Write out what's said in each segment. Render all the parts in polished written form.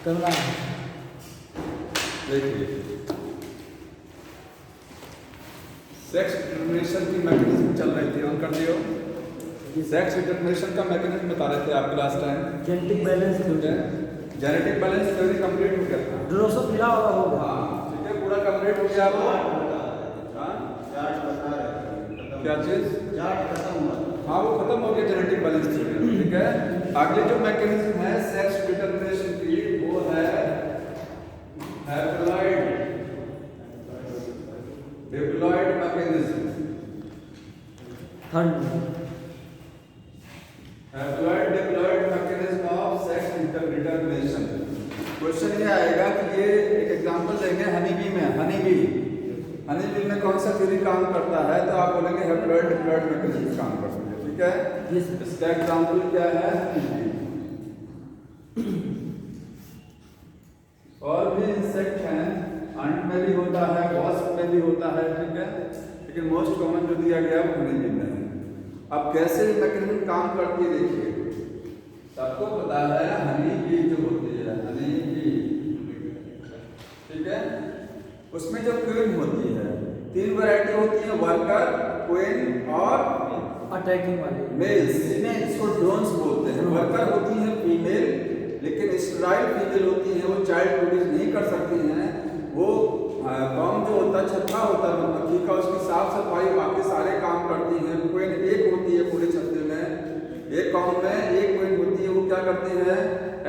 करना है। देखिए सेक्स डिटरमिनेशन की मैकेनिज्म चल रही थी, ऑन कर दियो। सेक्स डिटरमिनेशन का मैकेनिज्म बता रहे थे आप last time. Genetic balance theory, genetic balance theory complete हो गया था। ड्रोसोफिला वाला हो गया। हाँ ठीक है, पूरा कंप्लीट हो गया वो। क्या चीज? हाँ वो खत्म हो गया जेनेटिक बैलेंस थ्योरी। ठीक है, आगे जो मैकेनिज्म है सेक्स डिटरमिनेशन की वो है haploid mechanism. Haploid diploid mechanism of sex determination. Question ये आएगा कि ये एक एग्जांपल देंगे हनी बी में। हनी बी में कौन सा थ्योरी काम करता है, तो आप बोलेंगे हैप्लॉइड डिप्लॉइड मैकेनिज्म काम करता है। ठीक है, इसका एग्जांपल क्या है? और भी इंसेक्ट हैं, अंट में भी होता है, वॉस्प में भी होता है। ठीक है, लेकिन मोस्ट कॉमन जो दिया गया वो हनी बी में है। अब कैसे ये मैकेनिज्म काम करती है देखिए, सबको पता है हनी बी जो होती है, हनी बी। ठीक है, उसमें जो क्वीन होती है, तीन वैरायटी होती है, वर्कर, क्वीन और अटैकिंग वाले मेल्स। इसको ड्रोन्स बोलते हैं। वर्कर होती है फीमेल, लेकिन स्टेराइल फीमेल होती है, वो चाइल्ड प्रोड्यूस नहीं कर सकती हैं। वो कॉम जो होता है, छत्ता होता है मधुमक्खी का, उसकी साफ सफाई बाकी सारे काम करती हैं। क्वीन एक होती है पूरे छत्ते में, एक कॉम में एक क्वीन होती है। वो क्या करती है?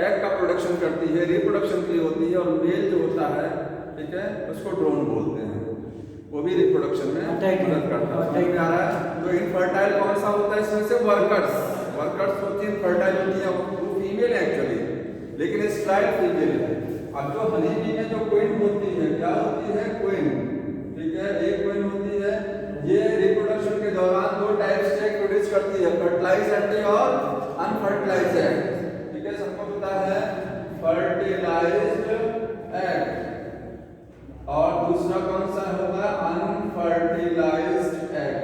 एग का प्रोडक्शन करती है, रिप्रोडक्शन के लिए होती है। और मेल जो होता है, ठीक है, उसको ड्रोन बोलते हैं, वो भी रिप्रोडक्शन में मदद करता है। समझ में आ रहा है? तो इनफर्टाइल कौन सा होता है इसमें से? वर्कर्स होती है, इनफर्टाइल होती है, वो फीमेल है एक्चुअली, लेकिन स्टेराइल फीमेल है। अब जो हनी बी में जो क्वीन होती है, क्या होती है? क्वीन। ठीक है, एक क्वीन होती है, ये रिप्रोडक्शन के दौरान दो टाइप्स से प्रोड्यूस करती है, फर्टिलाइज एग और अनफर्टिलाइज एग। ठीक है, सबको पता है फर्टिलाइज्ड एग, और दूसरा कौन सा होगा? Unfertilised egg.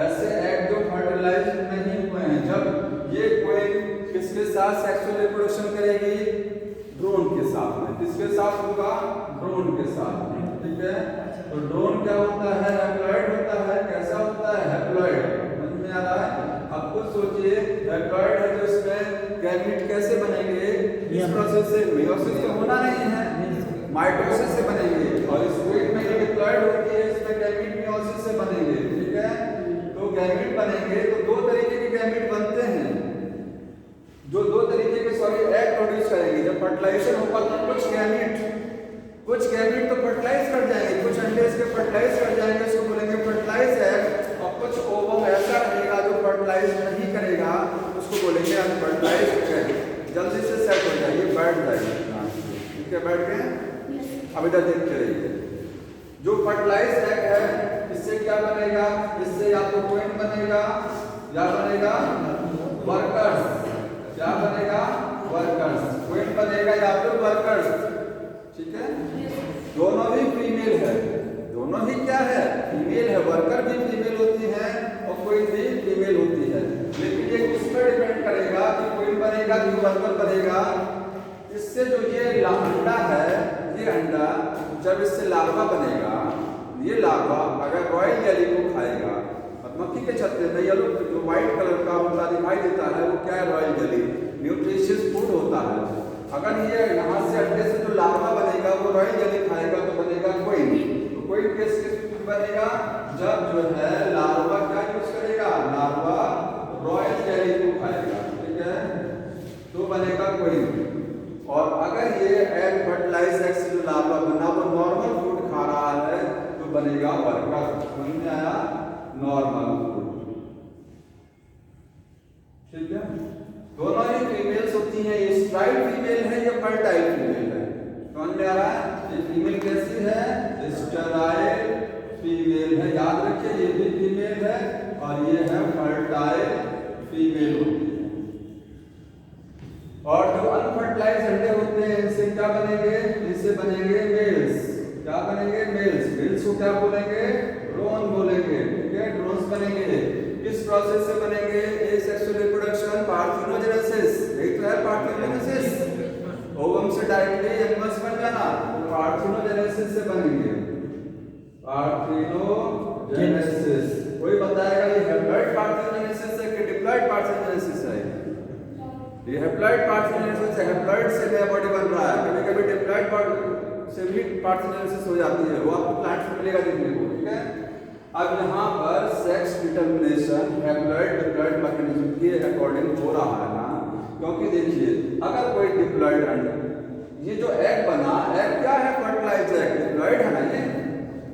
ऐसे एग जो फर्टिलाइज नहीं हुए हैं, जब ये क्वीन किसके साथ सेक्सुअल रिप्रोडक्शन करेगी? ड्रोन के साथ में। किसके साथ होगा? ड्रोन के साथ में। ठीक है, तो ड्रोन क्या होता है? हैप्लॉइड होता है। कैसा होता है? हैप्लॉइड। समझ में आ रहा है? अब खुद सोचिए, हैप्लॉइड है तो इसमें गैमीट कैसे बनेंगे? इस प्रोसेस से। मेयोसिस तो होना नहीं है, माइटोसिस से बनेंगे। और इस क्वीन में ये डिप्लॉइड होती है, इसमें गैमीट मेयोसिस से बनेंगे। ठीक है, तो गैमीट बनेंगे तो दो तरीके के गैमीट बनते हैं, जो दो तरीके के एग प्रोड्यूस करेंगे। जब फर्टिलाइजेशन होगा तो कुछ गैमीट तो फर्टिलाइज कर जाएंगे, कुछ अंडे इसके फर्टिलाइज कर जाएंगे, उसको बोलेंगे फर्टिलाइज एग। और कुछ ओवम ऐसा रहेगा जो फर्टिलाइज नहीं करेगा, उसको बोलेंगे अनफर्टिलाइज्ड एग। जल्दी से सेट हो जाइए, बैठ जाइए। ठीक है, बैठ गए? अब इधर देखते रहिए। जो फर्टिलाइज्ड एग है, इससे क्या बनेगा? इससे या तो क्वीन बनेगा या बनेगा वर्कर्स। क्या बनेगा? वर्कर्स। क्वीन बनेगा या फिर वर्कर्स। ठीक है, दोनों ही फीमेल है। दोनों ही क्या है? फीमेल है। वर्कर भी फीमेल होती है और क्वीन भी फीमेल होती है। लेकिन ये किस पर डिपेंड करेगा कि क्वीन बनेगा कि वर्कर बनेगा? इससे जो ये अंडा है, ये अंडा जब इससे लार्वा बनेगा, ये लार्वा अगर रॉयल जेली को खाएगा, मधुमक्खी के छत्ते में येलो जो व्हाइट कलर का होता दिखाई देता है, वो क्या है? रॉयल जेली, न्यूट्रिशियस फूड होता है। अगर ये यहाँ से अंडे से जो लार्वा बनेगा वो रॉयल जेली खाएगा तो बनेगा क्वीन। तो क्वीन किस बनेगा? जब जो है लार्वा क्या यूज करेगा? लार्वा रॉयल जेली को खाएगा। ठीक है, तो बनेगा क्वीन। और अगर ये एग फर्टिलाइज एग से जो लार्वा बना वो नॉर्मल फूड खा रहा है तो बनेगा वर्कर। समझ में आया? Normal food. ठीक है, दोनों ही फीमेल्स होती हैं। ये स्टेराइल फीमेल है, ये फर्टाइल फीमेल है। समझ में आ रहा है? ये फीमेल कैसी है? स्टेराइल फीमेल है। याद रखिए, ये भी फीमेल है और ये है फर्टाइल फीमेल होती है। और जो अनफर्टिलाइज्ड अंडे होते हैं, इनसे क्या बनेंगे? इनसे बनेंगे मेल्स। क्या बनेंगे? मेल्स। मेल्स को क्या बोलेंगे? ड्रोन बोलेंगे। ठीक है, ड्रोन्स बनेंगे। किस प्रोसेस से बनेंगे? Asexual reproduction, parthenogenesis. यही तो है पार्थिनोजेनेसिस। ओवम से डायरेक्टली यंगमस बन जाना, तो पार्थेनोजेनेसिस से बनेंगे, पार्थेनोजेनेसिस। कोई बताएगा ये हैप्लॉइड पार्थेनोजेनेसिस है कि डिप्लॉइड पार्थेनोजेनेसिस है? ये हैप्लॉइड पार्थेनोजेनेसिस है, हैप्लॉइड से नया बॉडी बन रहा है। कभी कभी डिप्लॉइड से भी पार्थेनोजेनेसिस हो जाती है, वो आपको प्लांट्स में मिलेगा देखने को, ठीक है। अब यहाँ पर sex determination haploid diploid mechanism के अकॉर्डिंग हो रहा है ना, क्योंकि देखिए अगर कोई डिप्लॉइड अंडा, ये जो एग बना, एग क्या है? फर्टिलाइज एग, डिप्लॉइड है ना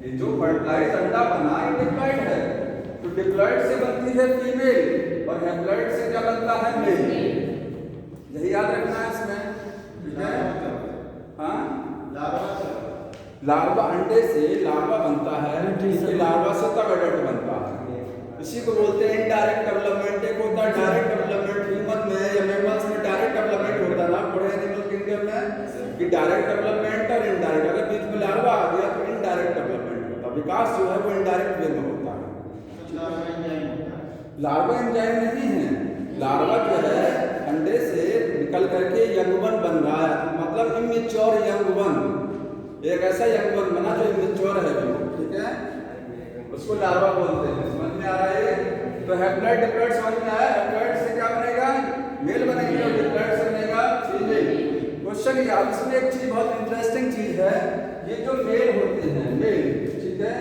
ये जो फर्टिलाइज अंडा बना ये डिप्लॉइड है। तो डिप्लॉइड से बनती है फीमेल और हैप्लॉइड से क्या बनता है? मेल। यही याद रखना है इसमें, ठीक है। हाँ, लार्वा अंडे से लार्वा बनता है, इसके लार्वा से तब एडल्ट बनता है। इसी को बोलते हैं इनडायरेक्ट डेवलपमेंट। एक होता है डायरेक्ट डेवलपमेंट, ह्यूमन में या मैमल्स में डायरेक्ट डेवलपमेंट होता है ना, थोड़े एनिमल किंगडम में कि डायरेक्ट डेवलपमेंट और इनडायरेक्ट। अगर बीच में लार्वा आ गया तो इनडायरेक्ट डेवलपमेंट होता है, विकास जो है वो इनडायरेक्ट वे में होता है। लार्वा एंजाइम नहीं है, लार्वा जो है अंडे से निकल करके यंग वन बन रहा है, मतलब इमेच्योर यंग वन, एक ऐसा यंग वन बना जो इमेच्योर है, ठीक है, उसको लार्वा बोलते हैं। समझ में आ रहा है? तो हैप्लॉइड डिप्लॉइड समझ में आया? हैप्लॉइड से क्या बनेगा? मेल बनेगा, और डिप्लॉइड से बनेगा फीमेल। क्वेश्चन ये, अब इसमें एक चीज बहुत इंटरेस्टिंग चीज है, ये जो मेल होते हैं, मेल, ठीक है,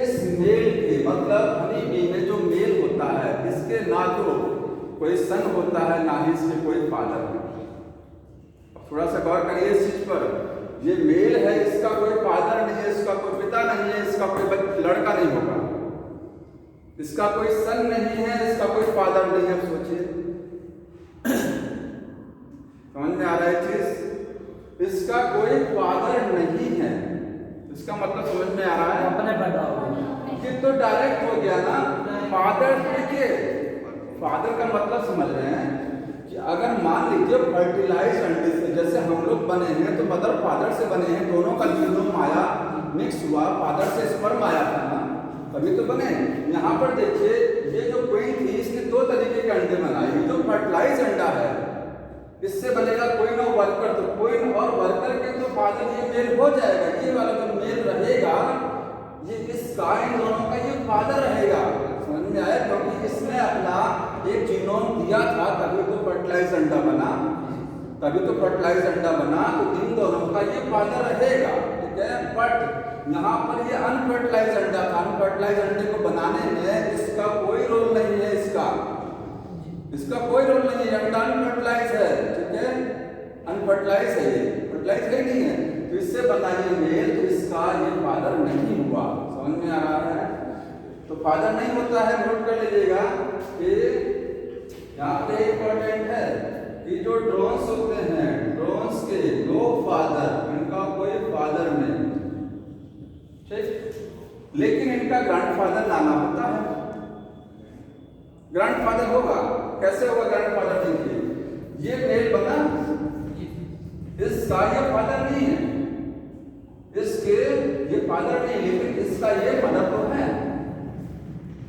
इस मेल के मतलब हनी बी में जो मेल होता है, इसके ना तो कोई सन होता है ना ही इसके कोई फादर। अब थोड़ा सा गौर करिए इस चीज पर। ये मेल है, इसका कोई फादर नहीं है, इसका कोई पिता नहीं है, इसका कोई लड़का नहीं होगा, इसका कोई सन नहीं है, इसका कोई फादर नहीं है। सोचिए, समझ में आ रहा है चीज? इसका कोई फादर नहीं है, इसका मतलब समझ में आ रहा है? अपने पैदा हो गए, ये तो डायरेक्ट हो गया ना। फादर, देखिए फादर का मतलब समझ रहे हैं कि अगर मान लीजिए फर्टिलाइज अंडे से जैसे हम लोग बने हैं, तो मदर फादर से बने हैं, दोनों का जीनोम आया, मिक्स हुआ, फादर से स्पर्म आया था ना, तभी तो बने। यहाँ पर देखिए ये जो क्वीन थी, इसने दो तरीके के अंडे बनाए। जो फर्टिलाइज अंडा है इससे बनेगा क्वीन और वर्कर, तो क्वीन और वर्कर के तो फादर ये मेल हो जाएगा, ये वाला जो मेल रहेगा ये इसका, इन दोनों का ये फादर रहेगा। समझ में आया? क्योंकि इसने अपना एक जीनोम दिया था, तभी तो फर्टिलाइज अंडा बना, तभी तो फर्टिलाइज अंडा बना, तो इन दोनों का ये फादर रहेगा, ठीक है। बट यहाँ पर ये अनफर्टिलाइज अंडा था, अनफर्टिलाइज अंडे को बनाने में इसका कोई रोल नहीं है, इसका कोई रोल नहीं है, अंडा अनफर्टिलाइज है, ठीक है, अनफर्टिलाइज है, ये फर्टिलाइज है नहीं है, तो इससे बना ये मेल, तो इसका ये फादर नहीं हुआ। समझ में आ रहा है? तो फादर नहीं होता है, नोट कर लीजिएगा कि यहाँ पे इंपॉर्टेंट है कि जो ड्रोन्स होते हैं, ड्रोन्स के नो फादर, इनका कोई फादर नहीं, ठीक, लेकिन इनका ग्रैंडफादर नाना होता है। ग्रैंडफादर होगा, कैसे होगा ग्रैंडफादर? देखिए ये मेल बना, इसका ये फादर नहीं है, इसके ये फादर नहीं, लेकिन इसका ये मदर तो है,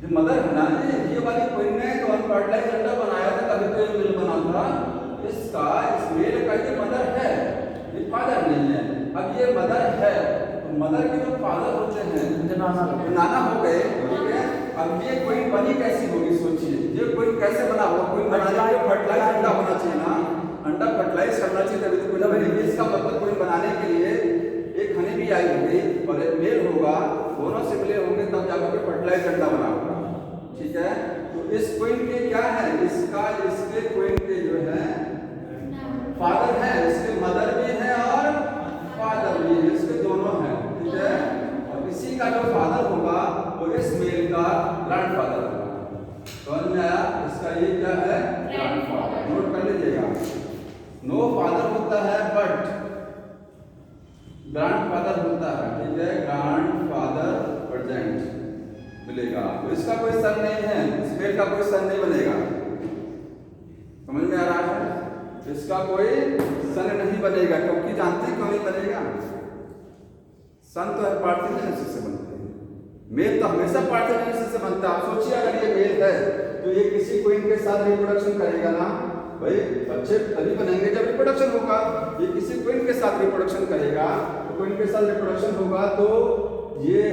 ये मदर है ना। ये वाली क्वीन ने तो अनफर्टिलाइज अंडा बनाया था, तभी तो ये मेल बना था। इसका, इस मेल का ये मदर है, ये फादर नहीं है। अब ये मदर है, तो मदर के जो फादर होते हैं नाना हो गए, ठीक है। अब ये क्वीन बनी कैसी होगी? सोचिए, ये क्वीन कैसे बना होगा? क्वीन बनाने के लिए फर्टिलाइज अंडा होना चाहिए ना, अंडा फर्टिलाइज करना चाहिए, तभी तो क्वीन बनेगी। इसका मतलब क्वीन बनाने के लिए एक हनी भी आई होगी और एक मेल होगा, दोनों से मिले होंगे, तब जाकर के फर्टिलाइज अंडा बना होगा, ठीक है। तो इस क्वीन के क्या है? इसका, इसके क्वीन के जो है फादर है, इसके मदर भी है और फादर भी है, इसके दोनों हैं, ठीक है। और इसी का जो फादर होगा वो इस मेल का ग्रैंडफादर होगा। समझ में आया? इसका ये क्या है? ग्रैंडफादर। नोट कर लीजिएगा, नो फादर होता है बट ग्रैंडफादर होता है, ठीक है, ग्रैंडफादर प्रेजेंट मिलेगा। तो इसका कोई सन नहीं है, इस मेल का कोई सन नहीं बनेगा। समझ में आ रहा है? इसका कोई सन नहीं बनेगा, क्योंकि जानते हैं क्यों नहीं बनेगा? सन तो है पार्थेनोजेनेसिस से बनते हैं, मेल तो हमेशा पार्थेनोजेनेसिस से बनता है। आप सोचिए अगर ये मेल है तो ये किसी क्वीन के साथ रिप्रोडक्शन करेगा ना, भाई बच्चे तभी बनेंगे जब रिप्रोडक्शन होगा। ये किसी क्वीन के साथ रिप्रोडक्शन करेगा तो क्वीन के साथ रिप्रोडक्शन होगा तो ये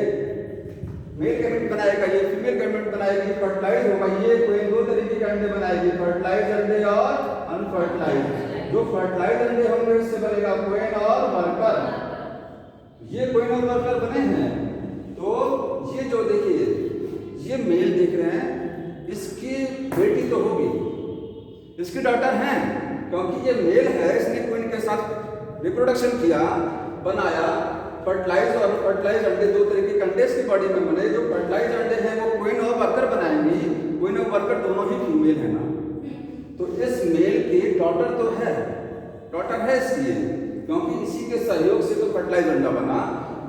मेल गैमेट बनाएगा, ये फीमेल गैमेट बनाएगी, फर्टिलाइज होगा। ये क्वीन दो तरीके के अंडे बनाएगी, फर्टिलाइज अंडे और अनफर्टिलाइज। जो फर्टिलाइज अंडे होंगे इससे बनेगा क्वीन और वर्कर। ये क्वीन और वर्कर बने हैं। तो ये जो देखिए ये मेल देख रहे हैं, इसकी बेटी तो होगी, इसकी डॉटर है, क्योंकि ये मेल है, इसने क्वीन के साथ रिप्रोडक्शन किया, बनाया। फर्टिलाइज और फर्टिलाइज अंडे दो तरीके के अंडे इसकी बॉडी में बने। जो फर्टिलाइज अंडे हैं वो क्वीन और वर्कर बनाएंगी। क्वीन और वर्कर दोनों ही फीमेल है ना, तो इस मेल की डॉटर तो है, डॉटर है इसलिए, क्योंकि इसी के सहयोग से तो फर्टिलाइज अंडा बना।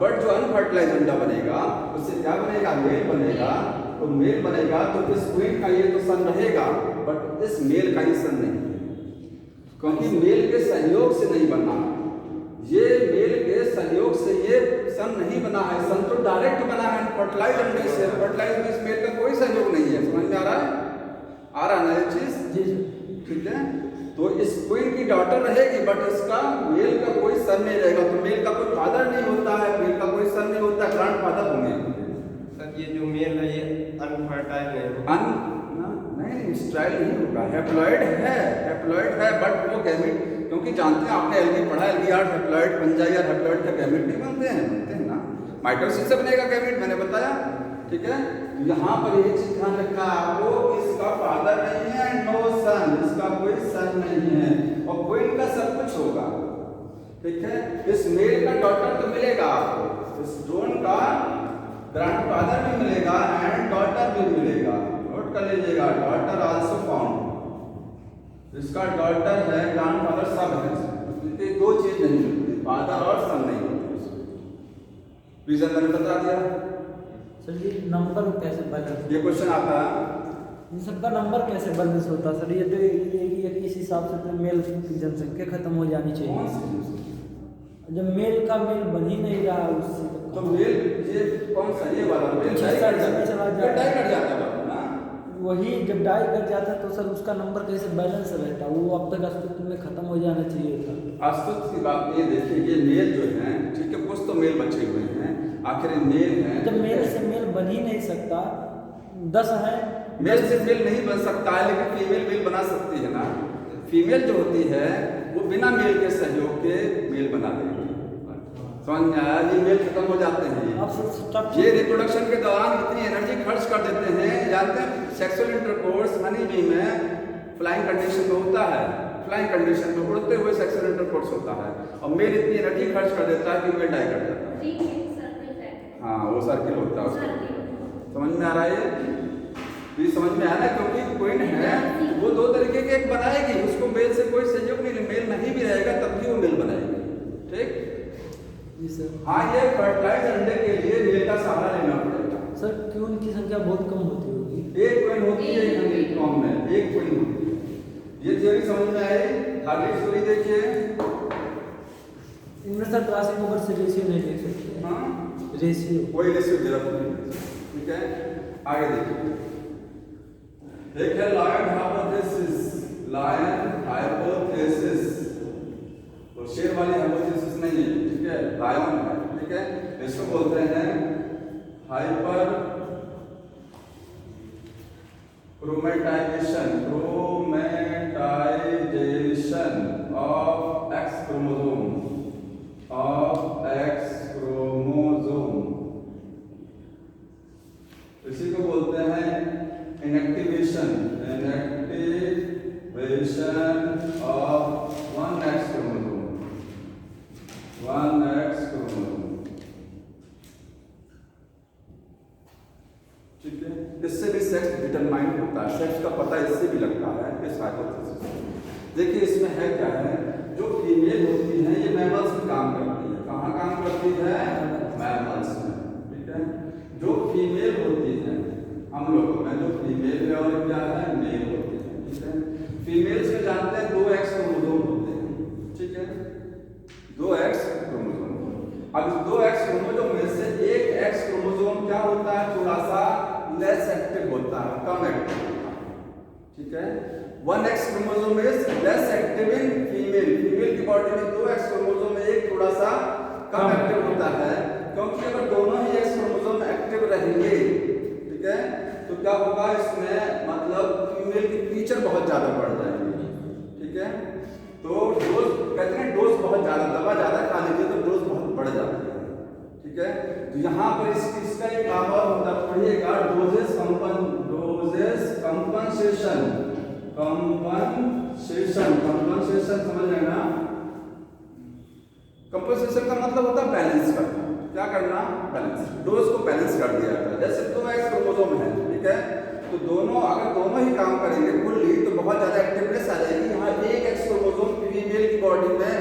बट जो अनफर्टिलाइज अंडा बनेगा उससे क्या बनेगा, मेल बनेगा। तो मेल बनेगा तो इस क्वीन का ये तो सन रहेगा, बट इस मेल का ये सन नहीं, क्योंकि मेल के सहयोग से नहीं बना। ये मेल के सहयोग से ये सन नहीं बना है, सन तो डायरेक्ट बना है फर्टिलाइज अंडे से। फर्टिलाइज में इस मेल का कोई सहयोग नहीं है। समझ में आ रहा है? आ रहा ना ये चीज? जी ठीक है। तो इस क्वीन की डॉटर रहेगी, बट इसका मेल का कोई सन नहीं रहेगा। तो मेल का कोई फादर नहीं होता है, मेल का कोई सन नहीं होता, ग्रैंड फादर होंगे। सर ये जो मेल है ये अनफर्टाइल है, नहीं स्ट्राइल नहीं होगा, हैप्लॉइड है, हैप्लॉइड है, बट वो गैमेट, क्योंकि जानते हैं आपने एल्गी पढ़ा, एल्गी आर हैप्लॉइड बन जाए या हैप्लॉइड का गैमेट नहीं बनते हैं ना, माइटोसिस से बनेगा गैमेट, मैंने बताया। ठीक है। यहाँ पर ये चीज ध्यान रखना आपको, इसका फादर नहीं है, नो सन, इसका कोई सन नहीं है, और कोई इनका सब कुछ होगा। ठीक है। इस मेल का डॉटर तो मिलेगा आपको, इस ड्रोन का ग्रैंडफादर भी मिलेगा एंड डॉटर भी मिलेगा। नोट कर लीजिएगा, डॉटर आल्सो फाउंड। इसका डॉटर है, ग्रैंडफादर सब है। दो चीज नहीं मिलती, फादर और सन नहीं मिलती। रीजन मैंने बता दिया। सर ये नंबर कैसे बैलेंस, ये क्वेश्चन आता है, इन सबका नंबर कैसे बैलेंस होता है सर? ये तो ये इस हिसाब से तो मेल की जनसंख्या खत्म हो जानी चाहिए। जब मेल का मेल बन ही नहीं रहा उससे तो मेल ये कौन सा, ये वाला मेल डाई कट जाता है ना, वही जब डाई कर जाता है तो सर उसका नंबर कैसे बैलेंस रहता? वो अब तक अस्तित्व में खत्म हो जाना चाहिए था। अस्तित्व की बात ये देखिए, ये मेल जो है, ठीक है, कुछ तो मेल बचे हुए हैं, आखिर मेल है। जब मेल से मेल बन ही नहीं सकता, 10 है, मेल से मेल नहीं बन सकता है, लेकिन फीमेल मेल बना सकती है ना। फीमेल जो होती है वो बिना मेल के सहयोग के मेल बना देगी। समझ में आया? ये मेल खत्म हो जाते हैं। ये रिप्रोडक्शन के दौरान इतनी एनर्जी खर्च कर देते हैं। जानते हैं सेक्सुअल इंटरकोर्स हनी बी में फ्लाइंग कंडीशन में होता है, फ्लाइंग कंडीशन में उड़ते हुए सेक्सुअल इंटरकोर्स होता है, और मेल इतनी एनर्जी खर्च कर देता है कि मेल डाई कर जाता है। हाँ, वो सर्किल होता है उसका। समझ में आ रहा है? ये समझ में आया ना, क्योंकि क्वीन है वो दो तरीके के एक बनाएगी, उसको मेल से कोई सहयोग नहीं, मेल नहीं भी रहेगा तब भी वो मेल बनाएगी। ठीक। हाँ, ये फर्टिलाइज अंडे के लिए मेल का सहारा लेना पड़ेगा। सर क्यों उनकी संख्या बहुत कम होती होगी? एक क्वीन होती है, एक अंडे कॉम में एक क्वीन होती है। ये थ्योरी समझ में आई? आगे स्टोरी देखिए। इनमें सर क्लासिक ओवर से रेशियो नहीं देख सकते। हाँ, रेशियो कोई रेशियो जरूरत नहीं। ठीक है, आगे देखिए। एक है लायन हाइपोथेसिस, लायन हाइपोथेसिस, तो शेर वाली हाइपोथेसिस नहीं है। ठीक है, लायन है। ठीक है, इसको बोलते हैं hyper chromatization, chromatization of X chromosome, of X chromosome. इसी को बोलते हैं inactivation, inactivation of one X chromosome, one X chromosome. ठीक है, इससे भी सेक्स डिटरमाइंड होता है, सेक्स का पता इससे भी लगता है इस हाइपोथेसिस से। देखिए इसमें है क्या है, जो फीमेल होती है ये मैमल्स में काम करती है। कहाँ काम करती है? मैमल्स में। ठीक है, जो फीमेल होती है हम लोगों में, जो फीमेल है और क्या है, मेल होती है। ठीक है, फीमेल्स में जानते हैं 2 एक्स क्रोमोसोम होते हैं। ठीक है, 2 एक्स क्रोमोसोम। अब इस 2 एक्स क्रोमोसोम में से एक एक्स क्रोमोसोम क्या होता है, थोड़ा सा लेस एक्टिव होता है, कम एक्टिव होता है। ठीक है। 1X chromosome is less active in female, female की बॉडी में 2X क्रोमोसोम में एक थोड़ा सा कम एक्टिव होता है, क्योंकि अगर दोनों ही X क्रोमोसोम एक्टिव रहेंगे, ठीक है, तो क्या होगा इसमें, मतलब फीमेल की फीचर बहुत ज्यादा बढ़ जाएगी, ठीक है। तो डोज कहते हैं, डोज बहुत ज्यादा, दवा ज्यादा खा लीजिए तो डोज बहुत बढ़ जाती है, ठीक है। तो यहाँ पर इसका एक नाम होता पढ़िएगा, डोजेस कंपनसेशन, कंपनसेशन समझ लेना। कंपनसेशन का मतलब होता है बैलेंस करना, क्या करना, बैलेंस, डोज को बैलेंस कर दिया जाता है। जैसे 2X क्रोमोसोम है, ठीक है, तो दोनों अगर दोनों ही काम करेंगे फुल्ली तो बहुत ज्यादा एक्टिवनेस आ जाएगी। यहाँ 1X क्रोमोसोम फीमेल की बॉडी में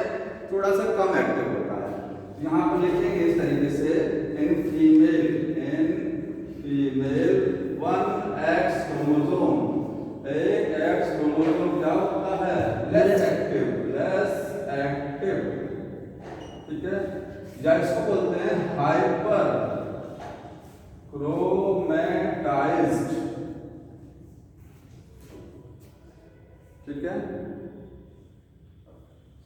थोड़ा सा कम एक्टिव होता है, यहाँ पर लिखेंगे इस तरीके से, in female 1X chromosome, 1X chromosome क्या होता है, लेस एक्टिव, ठीक है, या इसको बोलते हैं हाइपर क्रोमैटाइज्ड, ठीक है।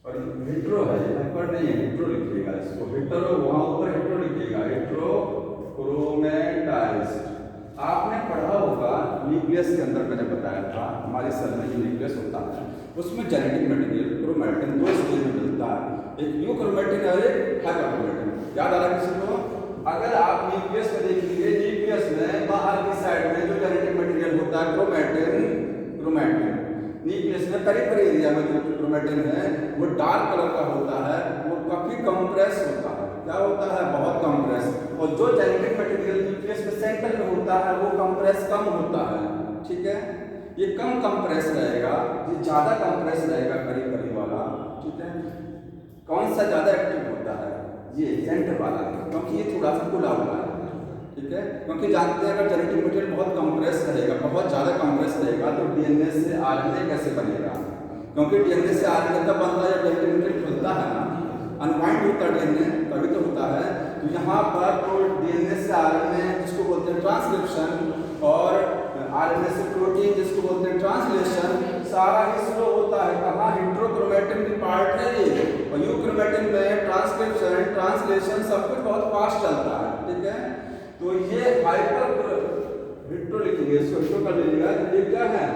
और हेट्रो है, हाइपर नहीं है, हेट्रो लिखिएगा इसको, हेट्रो वहां ऊपर हेट्रो लिखिएगा, हेट्रो क्रोमैटाइज्ड। आपने पढ़ा होगा न्यूक्लियस के अंदर, मैंने बताया था हमारे सेल में जो न्यूक्लियस होता है उसमें जेनेटिक मटेरियल क्रोमैटिन 2 स्टेज में मिलता है, एक न्यू क्रोमैटिन और एक हाइपर क्रोमैटिन। याद आ रहा है किसी को? अगर आप न्यूक्लियस में देखेंगे, न्यूक्लियस में बाहर की साइड में जो जेनेटिक मटेरियल होता है क्रोमैटिन न्यूक्लियस में पेरिफेरी एरिया में जो क्रोमैटिन है वो डार्क कलर का होता है, वो काफी कंप्रेस होता है, क्या होता है, बहुत कंप्रेस। और जो जेनेटिक मटेरियल न्यूक्लियस के सेंटर में होता है वो कंप्रेस कम होता है, ठीक है, ये कम कंप्रेस रहेगा, ये ज्यादा कंप्रेस रहेगा पेरिफेरी वाला, ठीक है। कौन सा ज्यादा एक्टिव होता है, ये सेंटर वाला, क्योंकि ये थोड़ा सा खुला हुआ है, ठीक है। क्योंकि जानते हैं अगर जेनेटिक मटेरियल बहुत कंप्रेस रहेगा, बहुत ज्यादा कंप्रेस रहेगा तो डीएनए से आरएनए कैसे बनेगा, क्योंकि डीएनए से आरएनए तब बनता है जब जेनेटिक मटेरियल खुलता है ना, अनवाइंड होता है डीएनए तभी तो होता है। तो यहाँ पर तो डीएनए से आरएनए जिसको बोलते हैं ट्रांसक्रिप्शन, और आरएनए से प्रोटीन जिसको बोलते हैं ट्रांसलेशन, सारा ही स्लो होता है। कहाँ, हेट्रोक्रोमैटिन की पार्ट है ये, और यूक्रोमैटिन में ट्रांसक्रिप्शन, ट्रांसलेशन सब कुछ बहुत फास्ट चलता है, ठीक है। तो ये हाइपर हेट्रो लिखेंगे, इसको हेट्रो कर लीजिएगा, ये क्या है,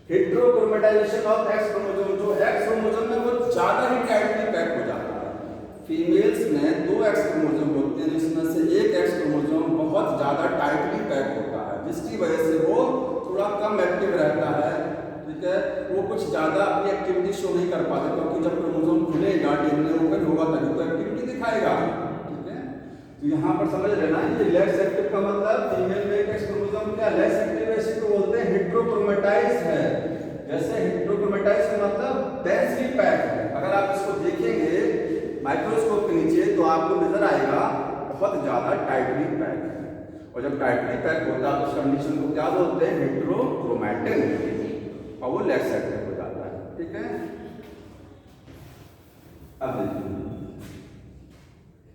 हेट्रोक्रोमैटाइजेशन ऑफ एक्स क्रोमोसोम, जो एक्स क्रोमोसोम में वो ज्यादा ही टाइटली पैक हो जाता है। फीमेल्स में 2X क्रोमोसोम होते हैं, जिसमें से एक X क्रोमोसोम बहुत ज्यादा टाइटली पैक होता है, जिसकी वजह से वो थोड़ा कम एक्टिव रहता है, ठीक है। वो कुछ ज्यादा अपनी एक्टिविटी शो नहीं कर पाता, क्योंकि जब क्रोमोसोम खुलेगा, डीएनए ओपन होगा तभी तो एक्टिविटी दिखाएगा, ठीक है। तो यहाँ पर समझ लेना, ये लेस एक्टिव का मतलब फीमेल में एक क्रोमोसोम क्या लेस एक्टिव है, इसी को बोलते हैं हेट्रोक्रोमैटाइज्ड है। जैसे हेट्रोक्रोमैटाइज्ड का मतलब डेंसली पैक है। अगर आप इसको देखेंगे माइक्रोस्कोप के नीचे तो आपको नजर आएगा बहुत ज्यादा टाइटली पैक है, और जब टाइटली पैक होता है तो उस कंडीशन को क्या बोलते हैं, हेट्रोक्रोमैटिन, और वो लेस एक्टिव हो जाता है, ठीक है। अब देखिए,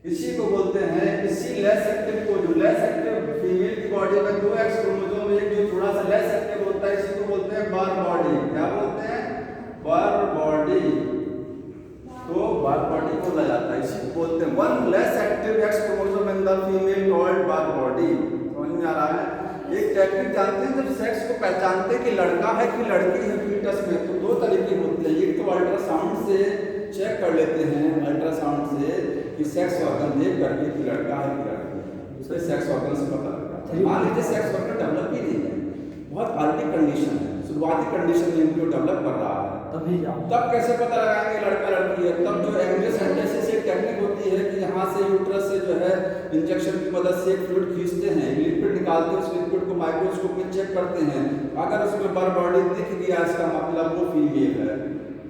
इसी को बोलते हैं, इसी लेस एक्टिव को, जो लेस एक्टिव फीमेल की बॉडी में 2X क्रोमोसोम एक जो थोड़ा सा लेस एक्टिव होता है, इसी को बोलते हैं बर बॉडी। क्या बोलते हैं, बर बॉडी। तो बर बॉडी बोला जाता है, इसी को बोलते हैं one less active X chromosome in the female called बर बॉडी। समझ में आ रहा है? एक टेक्निक जानते हैं, जब सेक्स को पहचानते हैं कि लड़का है कि लड़की है फीटस में, तो 2 तरीके होते हैं। एक तो अल्ट्रासाउंड से चेक कर लेते हैं, अल्ट्रासाउंड से कि सेक्स ऑर्गन देख करके कि लड़का है कि लड़की है, उसके सेक्स ऑर्गन से पता लगता है। मान लीजिए सेक्स ऑर्गन डेवलप ही नहीं है, बहुत अर्ली कंडीशन है, शुरुआती कंडीशन में इनको डेवलप कर रहा है, तब कैसे पता लगाएंगे लड़का लड़की है? तब जो एम्ब्रियोसेंटेसिस एक टेक्निक होती है कि यहाँ से यूट्रस से जो है इंजेक्शन की मदद से एक फ्लूइड खींचते हैं, लिक्विड निकालते हैं, उस लिक्विड को माइक्रोस्कोप में चेक करते हैं। अगर उसमें बर बॉडी दिख गया, इसका मतलब वो फीमेल है।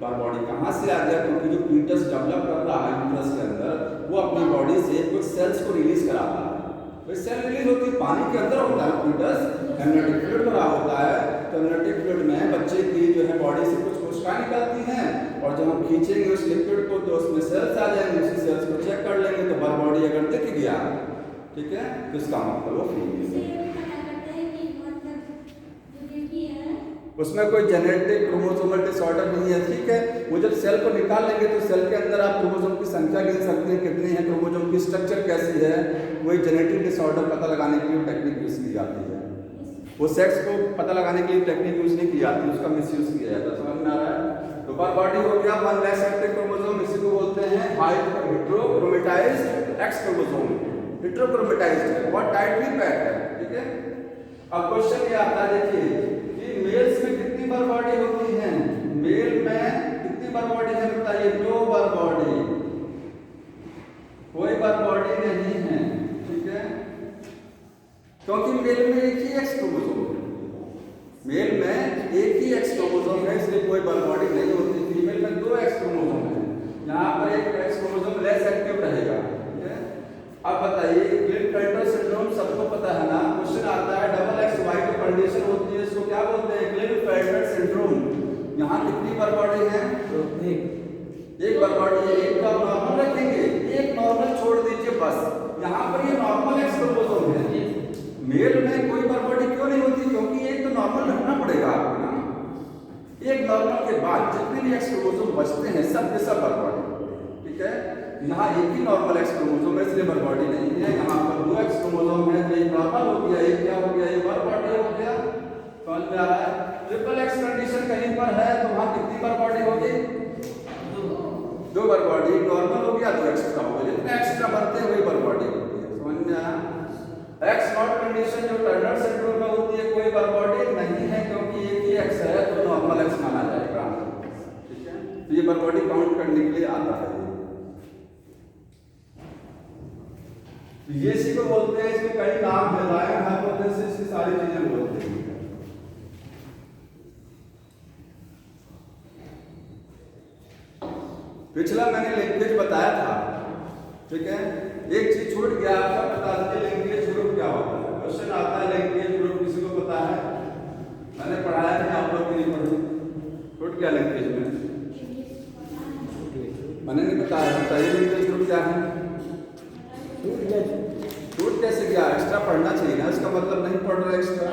बर बॉडी कहाँ से आ गया? क्योंकि जो फीटस डेवलप कर रहा है यूट्रस के अंदर, वो अपनी बॉडी से कुछ सेल्स को रिलीज कराता है। तो सेल रिलीज होती है, पानी के अंदर होता है फीटस, एमनियोटिक फ्लूइड भरा होता है। तो एमनियोटिक फ्लूइड में बच्चे की जो है बॉडी से कुछ कोशिकाएं निकलती हैं, और जब हम खींचेंगे उस लिक्विड को तो उसमें सेल्स आ जाएंगे, उसी सेल्स को चेक कर लेंगे, तो बर बॉडी अगर दिख गया, ठीक है, तो इसका मतलब वो फीमेल है। उसमें कोई जेनेटिक क्रोमोसोमल डिसऑर्डर नहीं है, ठीक है। वो जब सेल को निकाल लेंगे तो सेल के अंदर आप क्रोमोसोम की संख्या गिन सकते हैं कितनी है, क्रोमोसोम की स्ट्रक्चर कैसी है। वही जेनेटिक डिसऑर्डर पता लगाने के लिए टेक्निक यूज़ की जाती है। वो सेक्स को पता लगाने के लिए टेक्निक यूज़ नहीं की जाती, उसका मिसयूज़ किया जाता है। समझ में आ रहा है? तो पर बॉडी हो गया 1 लेस एक्टिव क्रोमोसोम, इसी को बोलते हैं हेटेरोक्रोमेटाइज्ड एक्स क्रोमोसोम। हेटेरोक्रोमेटाइज्ड है, बहुत टाइटली पैक्ड है, ठीक है। अब क्वेश्चन ये आता है, देखिए कि मेल्स में कितनी बार बॉडी होती है, मेल में कितनी बार बॉडी है बताइए? 2 बार बॉडी, कोई बार बॉडी नहीं है, ठीक है। क्योंकि मेल में एक ही एक्स क्रोमोसोम है, मेल में एक ही एक्स क्रोमोसोम है, इसलिए कोई बार बॉडी नहीं होती। फीमेल में 2 एक्स क्रोमोसोम है, यहाँ पर एक एक्स क्रोमोसोम लेस एक्टिव रहेगा, ठीक है। अब बताइए क्लिन-फेल्टर सिंड्रोम सबको पता है ना, क्वेश्चन आता है डबल एक्स वाई की कंडीशन होती है, इसको क्या बोलते हैं? क्लिन-फेल्टर सिंड्रोम। यहाँ कितनी बार बॉडी है? तो एक बार बॉडी है, एक का नॉर्मल रखेंगे, एक नॉर्मल छोड़ दीजिए बस। यहाँ पर ये नॉर्मल एक्स क्रोमोसोम है, मेल में कोई बार बॉडी क्यों नहीं होती? क्योंकि एक तो नॉर्मल रखना पड़ेगा आपको ना, एक नॉर्मल के बाद जितने भी एक्स क्रोमोसोम बचते हैं सब के सब बार बॉडी, ठीक है। यहाँ एक ही नॉर्मल एक्स क्रोमोसोम है, इसलिए बार बॉडी नहीं है। यहाँ पर 2 एक्स क्रोमोसोम है, तो एक नॉर्मल हो गया, एक क्या हो गया? एक बार बॉडी हो गया। समझ में आ रहा है? ट्रिपल एक्स कंडीशन कहीं पर है तो वहाँ कितनी बार बॉडी होगी? 2 बार बॉडी, नॉर्मल हो गया 2 एक्स्ट्रा हो गया, जितने एक्स्ट्रा बढ़ते हैं वही बार बॉडी होती है। समझ में आया? एक्स नॉट कंडीशन जो टर्नर सिंड्रोम में होती है, कोई बार बॉडी नहीं है, क्योंकि एक ही एक्स है तो नॉर्मल एक्स माना जाएगा, ठीक है। तो ये बार बॉडी काउंट करने के लिए आता है। तो ये इसी को बोलते हैं, इसके कई नाम है, लाइन हाइपोथेसिस की सारी चीजें बोलते हैं। पिछला मैंने लिंकेज बताया था, ठीक है। एक चीज छूट गया, आपका बता दीजिए लिंकेज ग्रुप क्या होता है। क्वेश्चन आता है लिंकेज ग्रुप किसी को पता है? मैंने पढ़ाया था, आप लोग नहीं पढ़े, छूट गया लिंकेज में, मैंने नहीं बताया। बताइए लिंकेज ग्रुप क्या है? छूट कैसे गया? एक्स्ट्रा पढ़ना चाहिए ना, इसका मतलब नहीं पढ़ रहे एक्स्ट्रा,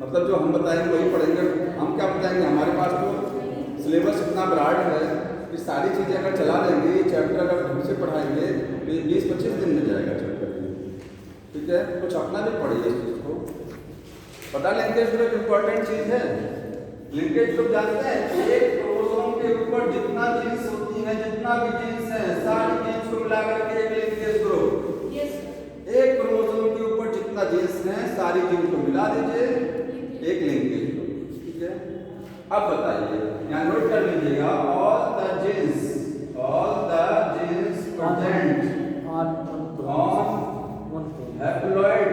मतलब जो हम बताएंगे वही पढ़ेंगे। हम क्या बताएंगे? हमारे पास तो सिलेबस इतना ब्रॉड है कि सारी चीज़ें अगर चला देंगे, ये चैप्टर अगर ढंग से पढ़ाएंगे तो 20-25 दिन में जाएगा चैप्टर, ठीक है। कुछ अपना भी पढ़िए इस चीज़ को। पता लिंकेज ग्रुप इंपॉर्टेंट चीज़ है। लिंकेज ग्रुप जानते हैं? एक क्रोमोसोम के ऊपर जितना जीन्स होती है, जितना भी जीन्स है, सारी जीन्स को मिलाकर के एक लिंकेज ग्रुप। एक क्रोमोसोम के ऊपर जितना जीन्स है सारी जीन्स को मिला दीजिए, एक लिंकेज ग्रुप, ठीक है। अब बताइए, यहाँ नोट कर लीजिएगा, all the genes present on haploid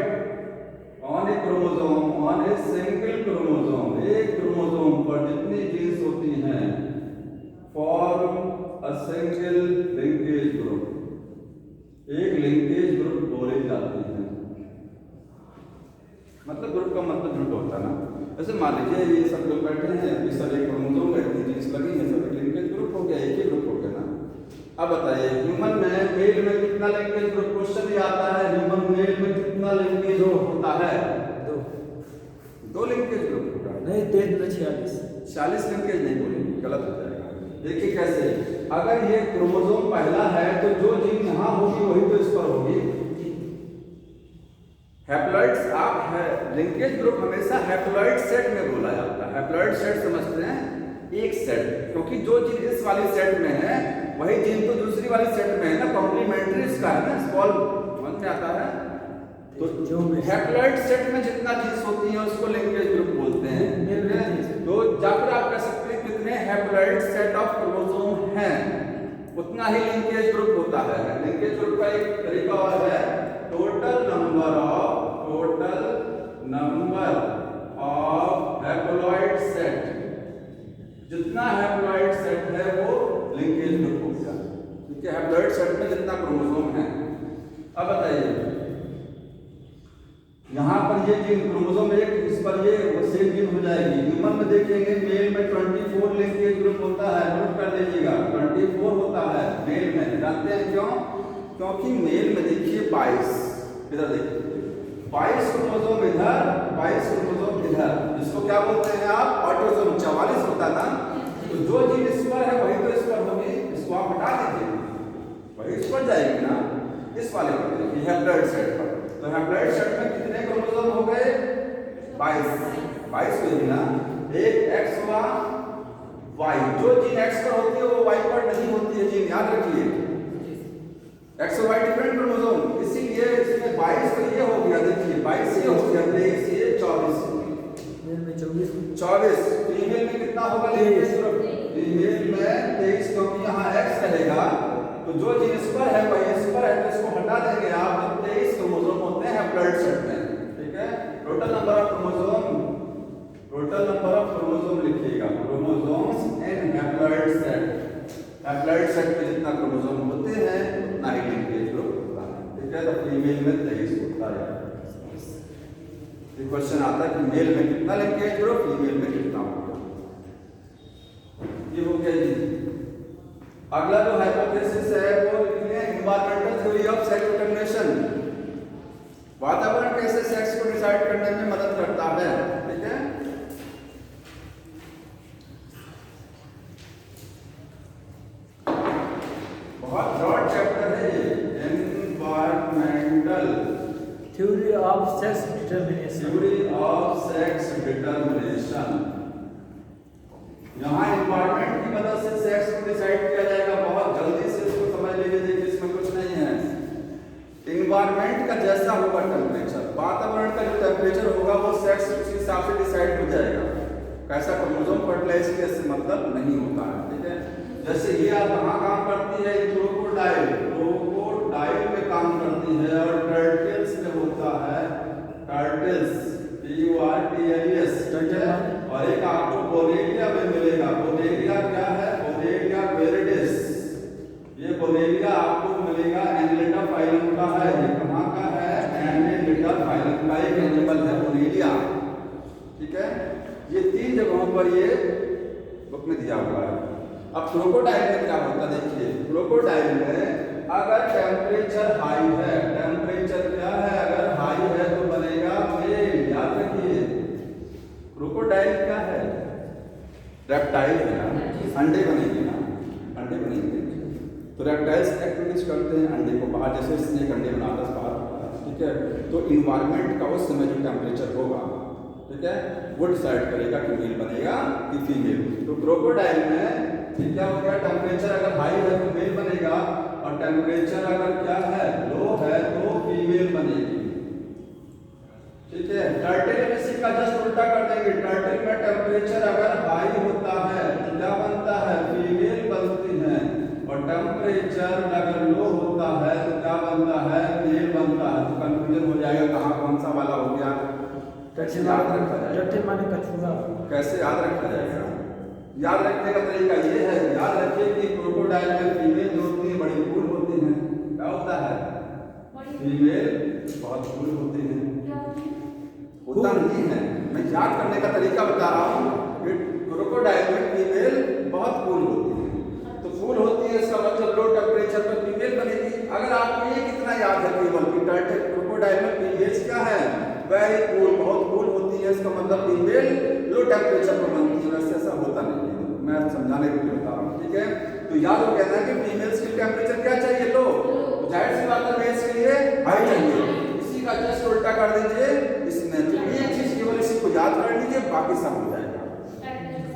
on A chromosome, on a single chromosome, एक क्रोमोसोम पर जितनी जीन्स होती हैं form a single linkage group, एक लिंकेज ग्रुप बोली जाती है। मतलब ग्रुप का मतलब ग्रुप होता है ना। ऐसे मान लीजिए ये सब लोग बैठे हैं, ये सब एक क्रोमोसोम में इतनी जीन्स लगी है, सब एक लिंकेज ग्रुप हो गया, एक ही ग्रुप हो गया ना। अब बताइए ह्यूमन में मेल में कितना लिंकेज ग्रुप? क्वेश्चन ये आता है, ह्यूमन मेल में कितना लिंकेज ग्रुप होता है? 2 लिंकेज ग्रुप होता है। नहीं 46 40 लिंकेज नहीं बोलेंगे, गलत हो जाएगा। देखिए कैसे, अगर ये क्रोमोसोम पहला है तो जो जीन यहाँ होगी वही तो इस पर होगी। हैप्लॉइड्स आप है, लिंकेज ग्रुप हमेशा हैप्लॉइड सेट में बोला जाता है। हैप्लॉइड सेट समझते हैं? एक सेट, क्योंकि जो जीन इस वाली सेट में है वही जीन तो दूसरी वाली सेट में है ना, कॉम्प्लीमेंट्री इसका है ना, स्मॉल, समझ में आता है। तो जो हैप्लॉइड सेट में जितना जीन्स होती है उसको लिंकेज ग्रुप बोलते हैं। तो जाकर आप कह सकते हैं कितने हैप्लॉइड सेट ऑफ क्रोमोसोम हैं, उतना ही लिंकेज ग्रुप होता है। लिंकेज ग्रुप का एक तरीका और है, total number of haploid set, जितना हैप्लॉइड सेट है वो लिंकेज ग्रुप हो गया, क्योंकि हैप्लॉइड सेट में जितना क्रोमोसोम है। अब बताइए यहाँ पर ये जीन क्रोमोसोम एक, इस पर ये सेम जीन हो जाएगी। ह्यूमन में देखेंगे मेल में 24 लिंकेज ग्रुप होता है, नोट कर लीजिएगा 24 होता है मेल में। जानते हैं क्यों? क्योंकि मेल में देखिए 22, इधर देखिए 22 क्रोमोसोम इधर, 22 क्रोमोसोम है, जिसको क्या बोलते हैं आप, ऑटोसोम 44 होता ना, तो जो जीन इस पर है वही तो इस पर होगी, इसको आप हटा दीजिए, वही इस पर जाएगी ना, इस वाले पर जाएगी, हैप्लॉइड सेट पर। तो हैप्लॉइड सेट में कितने क्रोमोसोम हो गए, 22 हुए ना, एक एक्स हुआ, वाई, जो जीन एक्स पर होती है वो वाई पर नहीं होती है जीन, याद रखिए, एक्स और वाई डिफरेंट क्रोमोसोम, इसीलिए इसमें 22 तो ये हो गया, देखिए 22 ये हो गया, 23 ये 24 मेल में 24, फीमेल में कितना होगा, फीमेल में 23, क्योंकि यहाँ एक्स रहेगा, तो जो जीन इस पर है वही इस पर है, तो इसको हटा देंगे आप, तो 23 क्रोमोसोम होते हैं हैप्लॉइड सेट में, ठीक है। टोटल नंबर ऑफ क्रोमोसोम लिखिएगा, क्रोमोसोम्स इन हैप्लॉइड सेट, हैप्लॉइड सेट में जितना क्रोमोसोम होते हैं उतना ही लिंकेज ग्रुप होता है, ठीक है। तो फीमेल में 23 होता है, ये क्वेश्चन आता है कि मेल में कितना लिंकेज ग्रुप, फीमेल में कितना होगा, ये हो गया जी। अगला जो हाइपोथेसिस है वो लिखते हैं environmental theory of sex determination, वातावरण कैसे सेक्स को डिसाइड करने में मदद करता है, ठीक है। बहुत ब्रॉड चैप्टर है ये, environmental theory of sex determination, theory of sex determination. यहाँ एनवायरमेंट की मदद से सेक्स को डिसाइड किया जाएगा, बहुत जल्दी से इसको समझ लीजिए, देखिए इसमें कुछ नहीं है। एनवायरमेंट का जैसा होगा टेम्परेचर, वातावरण का जो टेम्परेचर होगा वो सेक्स उसी हिसाब से डिसाइड हो जाएगा, कैसा क्रोमोसोम फर्टिलाइज किया इससे मतलब नहीं होता है, ठीक है। जैसे ये आप कहाँ काम करती है, क्रोकोडाइल में काम करती है, और टर्टल्स में होता है, टर्टल्स TURTLES, ठीक है। और एक आपको बोनेलिया में मिलेगा, बोनेलिया क्या है, बोनेलिया वेरिडिस, ये बोनेलिया आपको मिलेगा एनलेटा फाइलम का है, ये कहाँ का है, एनलेटा फाइलम का एक एनिमल है बोनेलिया, ठीक है। ये 3 जगहों पर ये बुक में दिया हुआ है। अब क्रोकोडाइल में क्या होता है, देखिए क्रोकोडाइल में अगर टेम्परेचर हाई है, टेम्परेचर क्या है, अगर हाई है तो बनेगा मेल, याद रखिए। क्रोकोडाइल क्या है, रेप्टाइल है ना, अंडे बनेंगे ना, अंडे बनेंगे, तो रेप्टाइल्स एक्टिविटीज करते हैं अंडे को बाहर, जैसे स्नेक अंडे बनाता है बाहर, ठीक है। तो इन्वायरमेंट का उस समय जो टेम्परेचर होगा, ठीक है, वो डिसाइड करेगा कि मेल बनेगा कि फीमेल। तो क्रोकोडाइल में क्या हो गया, टेम्परेचर अगर हाई है तो मेल बनेगा, और टेम्परेचर अगर क्या है, लो है तो फीमेल बनेगी, ठीक है। टर्टल में इसी का जस्ट उल्टा कर देंगे, टर्टल में टेम्परेचर अगर हाई होता है तो क्या बनता है, फीमेल बनती है, और टेम्परेचर अगर लो होता है तो क्या बनता है, मेल बनता है। तो कंफ्यूजन हो जाएगा कहाँ कौन सा वाला हो गया, कैसे याद रखा जाएगा, कैसे याद रखा जाएगा। याद रखने का तरीका ये है, याद रखिए कि क्रोकोडाइल में फीमेल जो होती है बड़ी कूल होती हैं, क्या होता है, फीमेल बहुत कूल होती हैं, होता नहीं है, मैं याद करने का तरीका बता रहा हूँ कि क्रोकोडाइल में फीमेल बहुत कूल होती है, तो कूल होती है इसका मतलब लो टेम्परेचर पर फीमेल बनेगी। अगर आपको ये कितना याद है केवल कि टर्टल क्रोकोडाइल में फीमेल्स क्या है, वेरी कूल, बहुत कूल होती है, इसका मतलब फीमेल लो टेम्परेचर पर बनती है, वैसे ऐसा होता नहीं है, मैं समझाने के लिए बता रहा हूँ, ठीक है। तो याद हो गया ना कि फीमेल्स के टेम्परेचर क्या चाहिए, लो, जाहिर सी बात है मेल्स के लिए हाई चाहिए, इसी का जस्ट उल्टा कर दीजिए इसमें, तो एक चीज केवल इसी को याद कर लीजिए, बाकी सब हो जाएगा,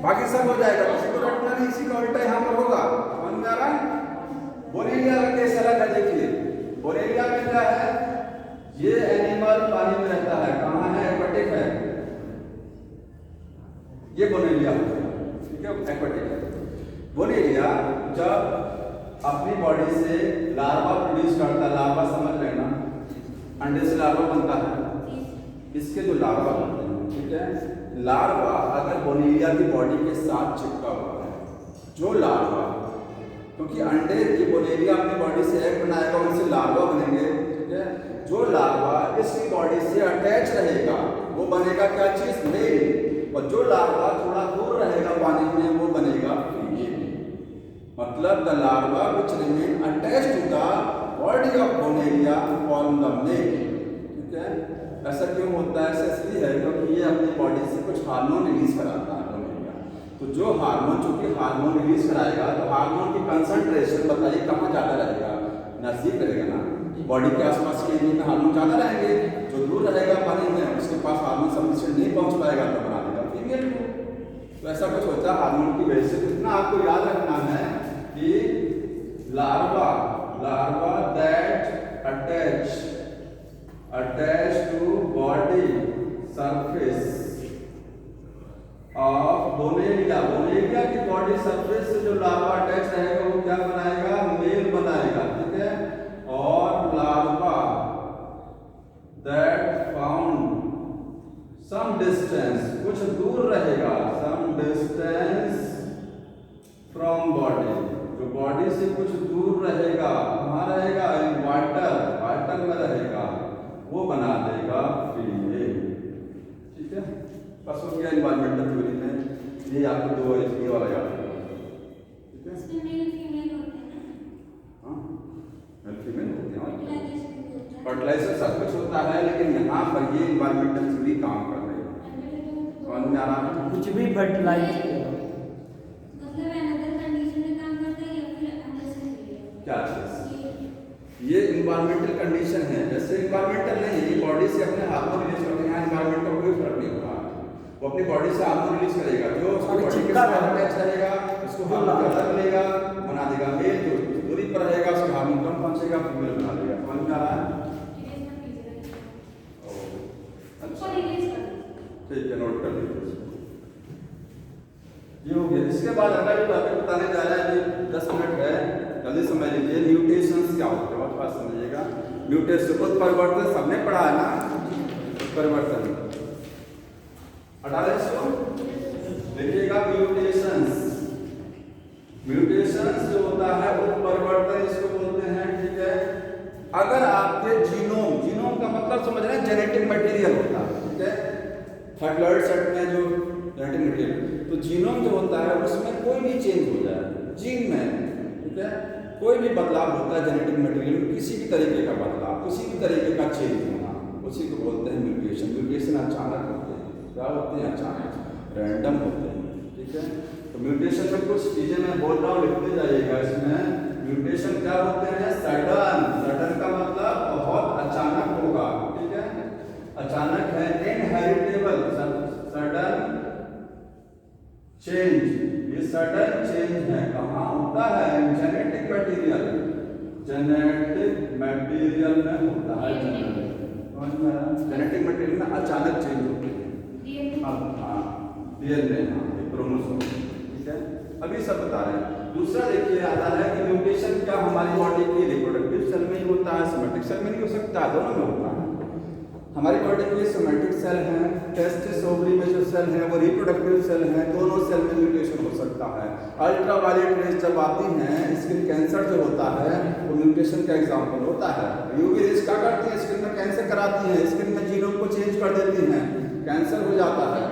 बाकी सब हो जाएगा, किसी को रटना नहीं, इसी का उल्टा यहाँ पर होगा, समझ में आ रहा है। बोनेलिया का केस अलग है, देखिए बोनेलिया में क्या है, ये एनिमल पानी में रहता है, कहाँ है, एक्वाटिक है, ये बोनेलिया है, ठीक है, एक्वाटिक है। बोनेलिया जब अपनी बॉडी से लार्वा प्रोड्यूस करता है, लार्वा समझ लेना, अंडे से लार्वा बनता है, इसके जो लार्वा बनते हैं, ठीक है, लार्वा अगर बोनेलिया की बॉडी के साथ चिपका हुआ है, जो लार्वा, क्योंकि अंडे की बोनेलिया अपनी बॉडी से एग बनाएगा, उनसे लार्वा बनेंगे, ठीक है, जो लार्वा इसकी बॉडी से अटैच रहेगा वो बनेगा क्या चीज, मेल, और जो लार्वा थोड़ा दूर रहेगा पानी में वो बनेगा फीमेल। मतलब the larva which remain attached to the body of Bonellia form the male, ठीक है। ऐसा क्यों होता है? ऐसा इसलिए है क्योंकि ये अपनी बॉडी से कुछ हार्मोन रिलीज कराता है डोमेनिया। तो जो हार्मोन, चूंकि हार्मोन रिलीज कराएगा तो हार्मोन की कंसंट्रेशन बताइए कहाँ ज़्यादा रहेगा? नजदीक रहेगा ना, बॉडी के आसपास के एरिया में हार्मोन ज़्यादा रहेंगे। जो दूर रहेगा पानी में उसके पास हार्मोन सफिशिएंट नहीं पहुँच पाएगा तो बना देगा फीमेल को। तो ऐसा कुछ होता है हार्मोन की वजह से। इतना आपको याद रखना है कि larva that attach to body surface of Bonellia की बॉडी सरफेस से जो लार्वा अटैच रहेगा वो क्या बनाएगा? मेल बनाएगा, ठीक है। और larva that found some distance, कुछ दूर रहेगा, सम डिस्टेंस फ्रॉम बॉडी, जो बॉडी से कुछ दूर रहेगा, कहाँ रहेगा? इन वाटर में रहेगा, वो बना देगा फीमेल, ठीक है। बस हो गया एनवायरमेंटल थ्योरी में ये आपको दो ये वाला याद रखना, ठीक है। इसमें मेल फीमेल होते हैं ना? हाँ, मेल फीमेल होते हैं, फर्टिलाइजर सब कुछ होता है, लेकिन यहाँ पर ये एनवायरमेंटल थ्योरी काम कर रही है। समझ में आ रहा है? कुछ भी फर्टिलाइज मतलब अनदर कंडीशन में काम करता है या फिर अंदर से मिलेगा? क्या चीज? ये इन्वायरमेंटल कंडीशन है। जैसे इन्वायरमेंटल नहीं, ये बॉडी से अपने हार्मोन रिलीज करते हैं। यहाँ इन्वायरमेंट का कोई फर्क नहीं होगा, वो अपनी बॉडी से हार्मोन रिलीज करेगा, जो उसकी बॉडी के साथ अटैच रहेगा उसको हार्मोन अलग मिलेगा, बना देगा मेल। जो दूरी पर रहेगा उसके हार्मोन कम पहुंचेगा, फीमेल बना देगा। समझ में आ रहा है? अच्छा, रिलीज कर ठीक है, नोट कर लीजिए। ये हो गया। इसके बाद अगला जो टॉपिक बताने जा रहा है, अभी 10 मिनट है, जल्दी समझ लीजिए। म्यूटेशंस क्या होते हैं, बहुत बात समझिएगा। म्यूटेशन उत्परिवर्तन सबने पढ़ा है ना, उत्परिवर्तन 1800 देखिएगा। म्यूटेशंस जो होता है उत्परिवर्तन इसको बोलते हैं, ठीक है। अगर आपके जीनोम का मतलब समझ रहे हैं, जेनेटिक मटेरियल होता है, ठीक है। हैप्लॉइड सेट में जो जेनेटिक मटेरियल, तो जीनोम जो होता है उसमें कोई भी चेंज हो जाए जीन में, ठीक है, कोई भी बदलाव होता है जेनेटिक मटेरियल में, किसी भी तरीके का बदलाव, किसी भी तरीके का चेंज होना, उसी को बोलते हैं म्यूटेशन। म्यूटेशन अचानक होते हैं, क्या होते हैं? अचानक, रैंडम होते हैं, ठीक है। तो म्यूटेशन में कुछ चीजें मैं बोल रहा हूँ, लिखते जाइएगा। इसमें म्यूटेशन क्या होते हैं? सडन का मतलब बहुत अचानक होगा, ठीक है, अचानक है। इनहेरिटेबल, सडन चेंज, ये सडन चेंज है, कहाँ होता है? जेनेटिक मटेरियल में होता है। जेनेटिक मटेरियल में अचानक चेंज होते हैं। डीएनए, क्रोमोसोम, ठीक है। अभी सब बता रहे हैं। दूसरा देखिए आता है कि म्यूटेशन क्या हमारी बॉडी की रिप्रोडक्टिव सेल में ही होता है, सोमैटिक सेल में नहीं हो सकता, दोनों में होता है। हमारी बॉडी के सोमैटिक सेल हैं, टेस्टिस ओवरी में जो सेल है वो रिप्रोडक्टिव सेल है, दोनों सेल में म्यूटेशन हो सकता है। अल्ट्रावायलेट रेज जब आती हैं, स्किन कैंसर जो होता है वो म्यूटेशन का एग्जाम्पल होता है। यूवी रेज क्या करती है? स्किन में कैंसर कराती है, स्किन में जीनोम को चेंज कर देती हैं, कैंसर हो जाता है,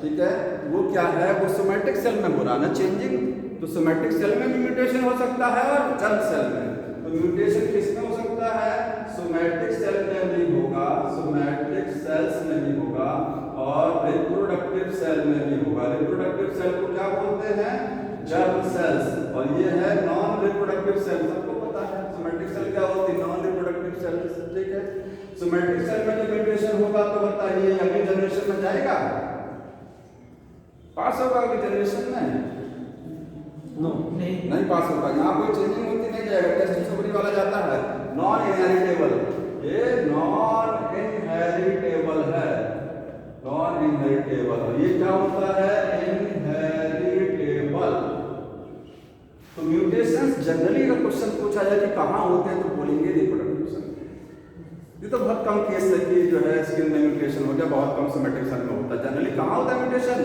ठीक है। वो क्या है? वो सोमैटिक सेल में हो रहा है ना चेंजिंग, तो सोमैटिक सेल में भी म्यूटेशन हो सकता है और जर्म सेल में। तो म्यूटेशन किसमें हो सकता है? सोमैटिक सेल में भी होगा, सोमैटिक सेल्स में भी होगा और रिप्रोडक्टिव सेल में भी होगा। रिप्रोडक्टिव सेल को क्या बोलते हैं? Germ cells. और ये है नॉन रिप्रोडक्टिव सेल, सबको पता है सोमैटिक सेल क्या होती है? नॉन रिप्रोडक्टिव सेल, ठीक है। सोमैटिक सेल में जब म्यूटेशन होगा तो बताइए अगली जनरेशन में जाएगा, पास होगा अगली जनरेशन में? नो, नहीं पास होगा। यहाँ कोई चेंजिंग होती नहीं जाएगा, टेस्टिस ओवरी वाला जाता है। नॉन इनहेरिटेबल, ये नॉन इनहेरिटेबल है, नॉन इनहेरिटेबल। ये क्या होता है? इनहेरिटेबल। तो म्यूटेशंस जनरली अगर क्वेश्चन पूछा जाए कि कहाँ होते हैं तो बोलेंगे रिप्रोडक्टिव सेल। ये तो बहुत कम केस है कि जो है स्किन में म्यूटेशन हो गया, बहुत कम सोमैटिक सेल में होता है। जनरली कहाँ होता है म्यूटेशन?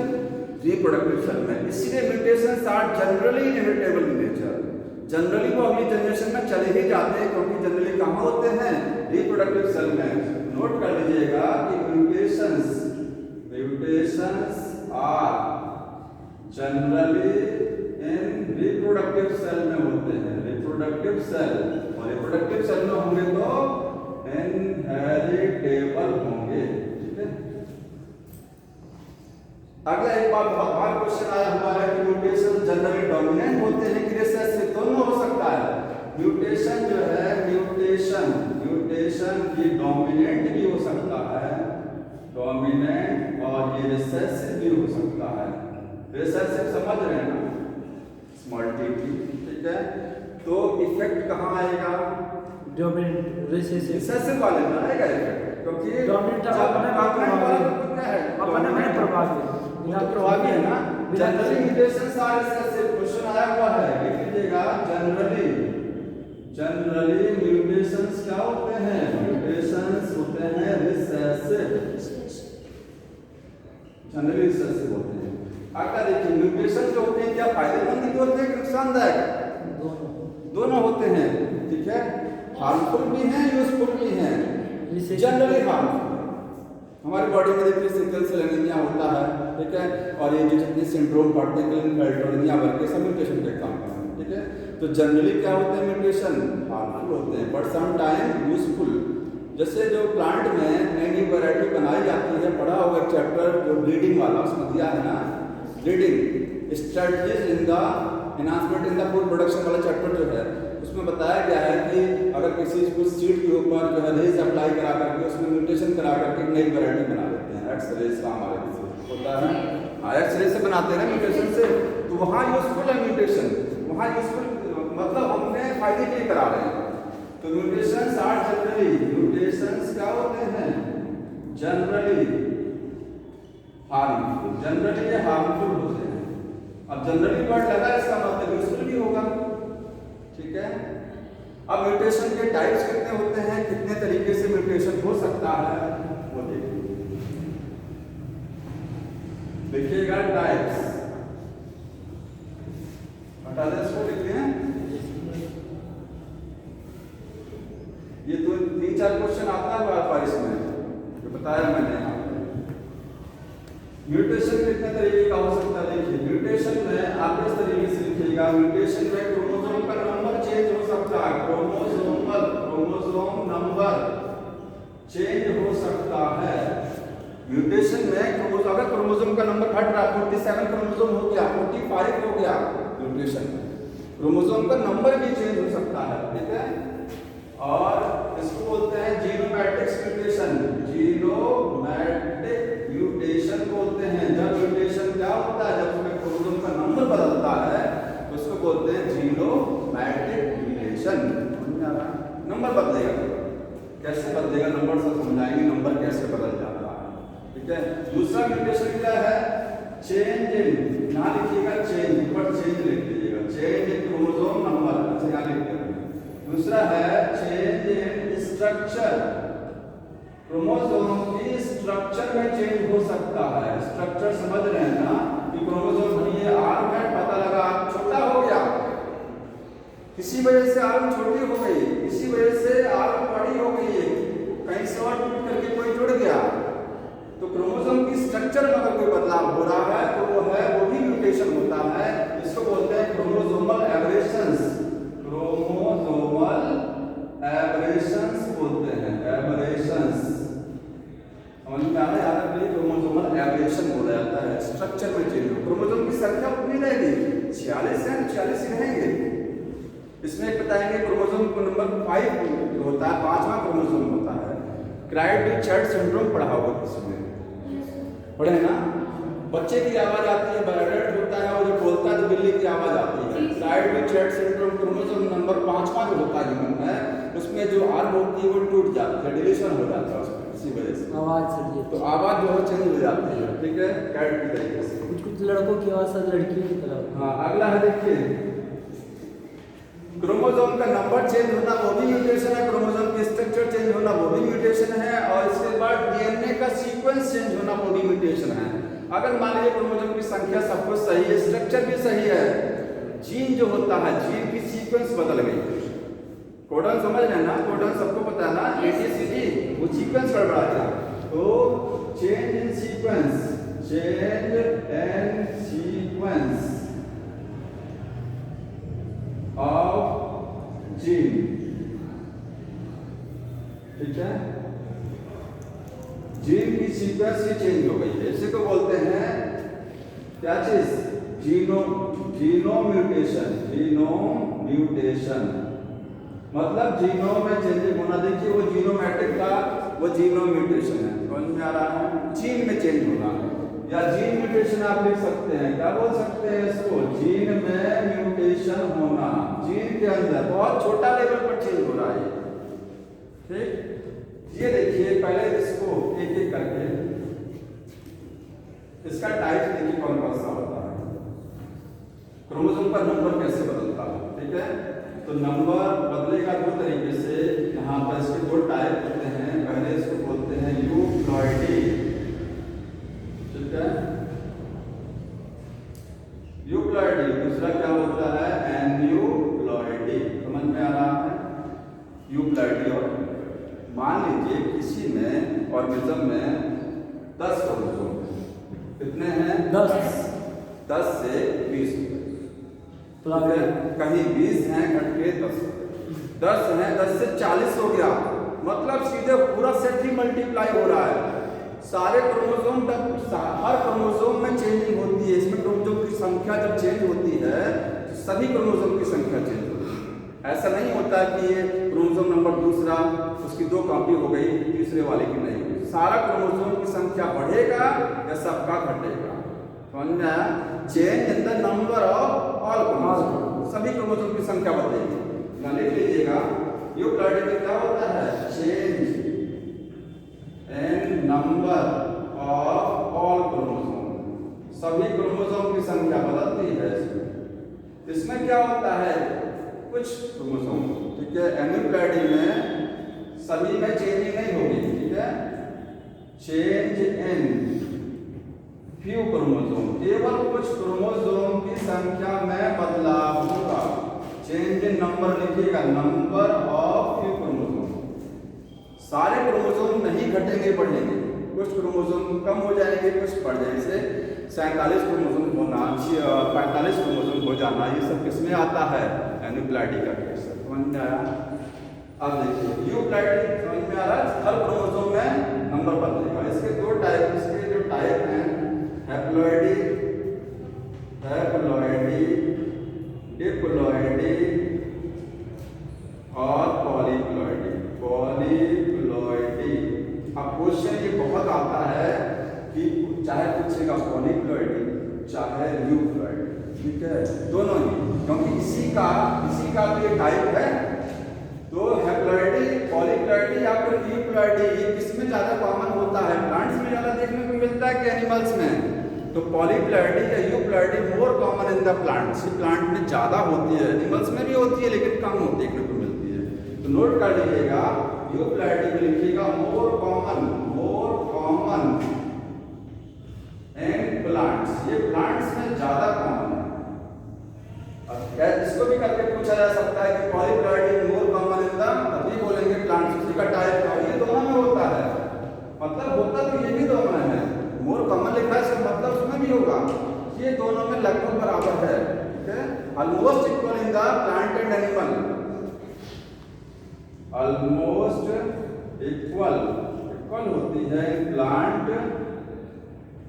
रिप्रोडक्टिव सेल में। इसलिए mutations are generally inheritable in nature. Generally वो अगली जनरेशन में चले ही जाते हैं, क्योंकि जनरली कहाँ होते हैं? रिप्रोडक्टिव सेल में। नोट कर लीजिएगा कि mutations are generally in reproductive cell में होते हैं, रिप्रोडक्टिव सेल। और रिप्रोडक्टिव सेल में होंगे तो इनहेरिटेबल होंगे। ठीक है, अगला एक बात बहुत बार क्वेश्चन आया हुआ है कि म्यूटेशन जनरली डोमिनेंट होते हैं कि रिसेसिव, दोनों हो सकता है। म्यूटेशन जो है म्यूटेशन ये डोमिनेंट भी हो सकता है, डोमिनेंट, और ये रिसेसिव भी हो सकता है। रिसेसिव समझ रहे हैं ना, स्मॉल टी। ठीक है, तो इफेक्ट कहाँ आएगा? डोमिनेंट रिसेसिव वाले में आएगा इफेक्ट, क्योंकि डोमिनेंट अपने वाला क्या है, अपने प्रभावी वो तो प्रभावी है ना। Generally mutations are recessive, question आया हुआ है, लिख लीजिएगा। जनरली म्यूटेशंस क्या होते हैं? म्यूटेशंस होते हैं रिसेसिव, जनरली रिसेसिव होते हैं। अगला देखिए, म्यूटेशन जो होते हैं क्या फायदेमंद भी होते हैं कि नुकसानदायक? दोनों होते हैं। ठीक है, हार्मफुल भी हैं, यूजफुल भी हैं। जनरली हार्मफुल, हमारी बॉडी में देखिए सिकल सेल एनीमिया होता है। ठीक है, और ये जो जितने सिंड्रोम पढ़ते हैं क्लिनफेल्टोनिया वर्ग सब म्यूटेशन के काम करते हैं। ठीक है, तो जनरली क्या होते हैं म्यूटेशन? हार्मफुल होते हैं, बट सम टाइम यूजफुल। जैसे जो प्लांट में नई नई वैरायटी बनाई जाती है, पढ़ा होगा चैप्टर जो ब्रीडिंग वाला, उसमें दिया है ना, breeding strategies in the enhancement in the food production वाला चैप्टर जो है, उसमें बताया गया है कि अगर किसी कुछ सीड के ऊपर जो है रेज अप्लाई करा करके उसमें म्यूटेशन करा करके नई वैरायटी बना लेते हैं। एक्स रेज का हमारे होता है, एक्स रेज से बनाते हैं म्यूटेशन से, तो वहाँ यूजफुल है म्यूटेशन, वहाँ यूजफुल मतलब हमने फायदे के लिए करा रहे हैं। तो म्यूटेशंस आर जनरली, म्यूटेशंस क्या होते हैं? जनरली हार्मफुल, जनरली ये हार्मफुल होते हैं। अब जनरली वर्ड लगा, इसका मतलब यूजफुल भी होगा। ठीक है, अब म्यूटेशन के टाइप्स कितने होते हैं, कितने तरीके से म्यूटेशन हो सकता है वो देखिएगा। टाइप्स हटा दें, इसको लिखते हैं। ये तो 3-4 क्वेश्चन आता है बार बार इसमें, जो बताया मैंने। म्यूटेशन कितने तरीके का हो सकता है? देखिए, म्यूटेशन में आप इस तरीके से लिखिएगा। म्यूटेशन में क्रोमोसोम का नंबर चेंज हो सकता है, क्रोमोसोम नंबर चेंज हो सकता है। म्यूटेशन में अगर क्रोमोसोम का नंबर घट रहा, 47 क्रोमोसोम हो गया, 45 हो गया, म्यूटेशन में क्रोमोसोम का नंबर भी चेंज हो सकता है। ठीक है, और इसको बोलते हैं जीनोमैटिक म्यूटेशन, जीनोमैटिक म्यूटेशन बोलते हैं। जब म्यूटेशन क्या होता है, जब उसमें क्रोमोसोम का नंबर बदलता है तो उसको बोलते हैं जीनोमैटिक म्यूटेशन। नंबर बदलेगा, कैसे बदलेगा नंबर से समझाएंगे, नंबर कैसे बदल जाता है। ठीक है, दूसरा म्यूटेशन क्या है? चेंज इन, यहाँ लिखिएगा चेंज, ऊपर चेंज लिख लीजिएगा, चेंज इन क्रोमोसोम नंबर, अच्छा यहाँ लिख दिया। दूसरा है चेंज इन स्ट्रक्चर, क्रोमोसोम की स्ट्रक्चर में चेंज हो सकता है। स्ट्रक्चर समझ रहे हैं ना, कि क्रोमोसोम ये आर्म है, पता लगा छोटा हो गया, किसी वजह से आर्म छोटी हो गई, किसी वजह से आर्म बड़ी हो गई, कहीं से और टूट करके कोई जुड़ गया, तो क्रोमोसोम की स्ट्रक्चर में अगर कोई बदलाव हो रहा है तो वो भी म्यूटेशन होता है। इसको बोलते हैं क्रोमोसोमल एबरेशंस, क्रोमोसोमल एबरेशंस बोलते हैं, एबरेशंस। समझ में आ रहा है? याद रखिए, क्रोमोसोमल एबरेशन बोला जाता है स्ट्रक्चर में चेंज हो। क्रोमोसोम की संख्या उतनी रहेगी, 46 है, 46 ही रहेंगे। इसमें बताएंगे क्रोमोसोम को नंबर 5 होता है, 5वां क्रोमोसोम होता है। क्राइड-चाइल्ड सिंड्रोम पढ़ा होगा किसमें, पढ़े ना? बच्चे की आवाज आती है, एडल्ट होता है और जब बोलता है तो बिल्ली की आवाज आती है। क्राइड-चाइल्ड सिंड्रोम क्रोमोसोम नंबर 5वां जो होता है ह्यूमन में, उसमें जो आर्म होती है वो टूट जाती है, डिलीशन हो जाता है उसमें इसी वजह से, आवाज से, तो आवाज जो है चेंज हो जाती है। ठीक है, कैट की तरीके से। कुछ लड़कों की आवाज सब लड़कियों की तरह। हाँ, अगला है देखिए, क्रोमोसोम का नंबर चेंज होना वो भी म्यूटेशन है, क्रोमोसोम की स्ट्रक्चर चेंज होना वो भी म्यूटेशन है, और इसके बाद डीएनए का सीक्वेंस चेंज होना वो भी म्यूटेशन है। अगर मान लीजिए क्रोमोसोम की संख्या सब कुछ सही है, स्ट्रक्चर भी सही है, जीन जो होता है, जीन की सीक्वेंस बदल गई। कोडन समझ रहे हैं ना, कोडन सबको पता है ना, ATCG, वो सीक्वेंस गड़बड़ा गया, तो change in sequence, change in sequence of gene. ठीक है, सीक्वेंस ही चेंज हो गई है। इसी को बोलते हैं क्या चीज, जीनोम म्यूटेशन। मतलब जीनोम में चेंजिंग होना, देखिए वो जीनोमैटिक का वो जीनोम म्यूटेशन है, समझ में आ रहा है, जीन में चेंज होना या जीन म्यूटेशन आप लिख सकते हैं, क्या बोल सकते हैं इसको, जीन में म्यूटेशन होना, जीन के अंदर बहुत छोटा लेवल पर चेंज हो रहा है। ठीक, ये देखिए पहले इसको एक एक करके इसका टाइप देखिए कौन कौन सा होता है, क्रोमोसोम का नंबर कैसे बदलता है। ठीक है, तो नंबर बदलेगा दो तरीके से, यहाँ पर इसके दो टाइप होते हैं। पहले इसको बोलते हैं यूप्लॉइडी, ठीक है, यूप्लॉइडी। दूसरा क्या होता है, एन्यूप्लॉइडी। समझ में आ रहा है, यूप्लॉइडी। और मान लीजिए किसी में ऑर्गेनिज्म में 10 क्रोमोसोम, कितने हैं, 10 से 20, कहीं 20 हैं घट के 10 हैं, 10 से 40 हो गया, मतलब सीधे पूरा सेट ही मल्टीप्लाई हो रहा है। सारे क्रोमोसोम, हर क्रोमोसोम में चेंजिंग होती है। इसमें क्रोमोसोम की संख्या जब चेंज होती है तो सभी क्रोमोसोम की संख्या चेंज होती है। ऐसा नहीं होता कि ये क्रोमोसोम नंबर दूसरा, उसकी 2 कॉपी हो गई, तीसरे वाले की नहीं हुई। सारा क्रोमोसोम की संख्या बढ़ेगा या सबका घटेगा, समझ में आया। Change in the number of all chromosome, सभी क्रोमोसोम की संख्या बढ़ेगी। यहाँ लिख लीजिएगा, यूप्लॉइडी में क्या होता है, change in number of all chromosome, सभी क्रोमोसोम की संख्या बदलती है। इसमें क्या होता है, कुछ क्रोमोसोम, ठीक है, एन्यूप्लॉइडी में सभी में चेंजिंग नहीं होगी, ठीक है, चेंज इन फ्यू क्रोमोसोम, केवल कुछ क्रोमोसोम की संख्या में बदलाव होगा। चेंज इन नंबर लिखिएगा, नंबर ऑफ फ्यू क्रोमोसोम, सारे क्रोमोसोम नहीं घटेंगे बढ़ेंगे, कुछ क्रोमोसोम कम हो जाएंगे, कुछ बढ़ जाएंगे। जैसे 47 क्रोमोसोम होना, 45 क्रोमोसोम हो जाना, ये सब किसमें आता है, एन्यूप्लॉइडी का केस। समझ में आया। अब देखिए यूप्लॉइडी समझ में आ रहा है, हर क्रोमोसोम में नंबर बदलेगा। इसके दो टाइप, इसके जो टाइप हैं, हैप्लॉइडी, डिप्लॉइडी और पॉलीप्लॉइडी। अब क्वेश्चन ये बहुत आता है कि चाहे पूछेगा पॉलीप्लॉइडी चाहे यूप्लॉइडी, ठीक है, दोनों ही, क्योंकि इसी का भी एक टाइप है। तो हैप्लॉइडी, पॉलीप्लॉइडी या फिर यूप्लॉइडी, ये किसमें ज्यादा कॉमन होता है, प्लांट्स में ज्यादा देखने को मिलता है कि एनिमल्स में। तो पॉलीप्लॉइडी या euploidy more common in the plants, plant में ज्यादा होती है, एनिमल्स में भी होती है लेकिन कम देखने को मिलती है। तो नोट कर लीजिएगा, यूप्लॉइडी में लिखिएगा मोर कॉमन इन प्लांट्स, ये प्लांट्स में ज्यादा कॉमन है। अब इसको भी करके पूछा जा सकता है कि polyploidy more common in the, तभी बोलेंगे प्लांट्स, उसी का टाइप का, ये दोनों में होता है, मतलब होता तो ये भी दोनों में है। मोर कॉमन लिखा है इसका मतलब उसमें भी होगा, ये दोनों में लगभग बराबर है, ठीक है, almost equal in the plant and animal, almost equal होती है प्लांट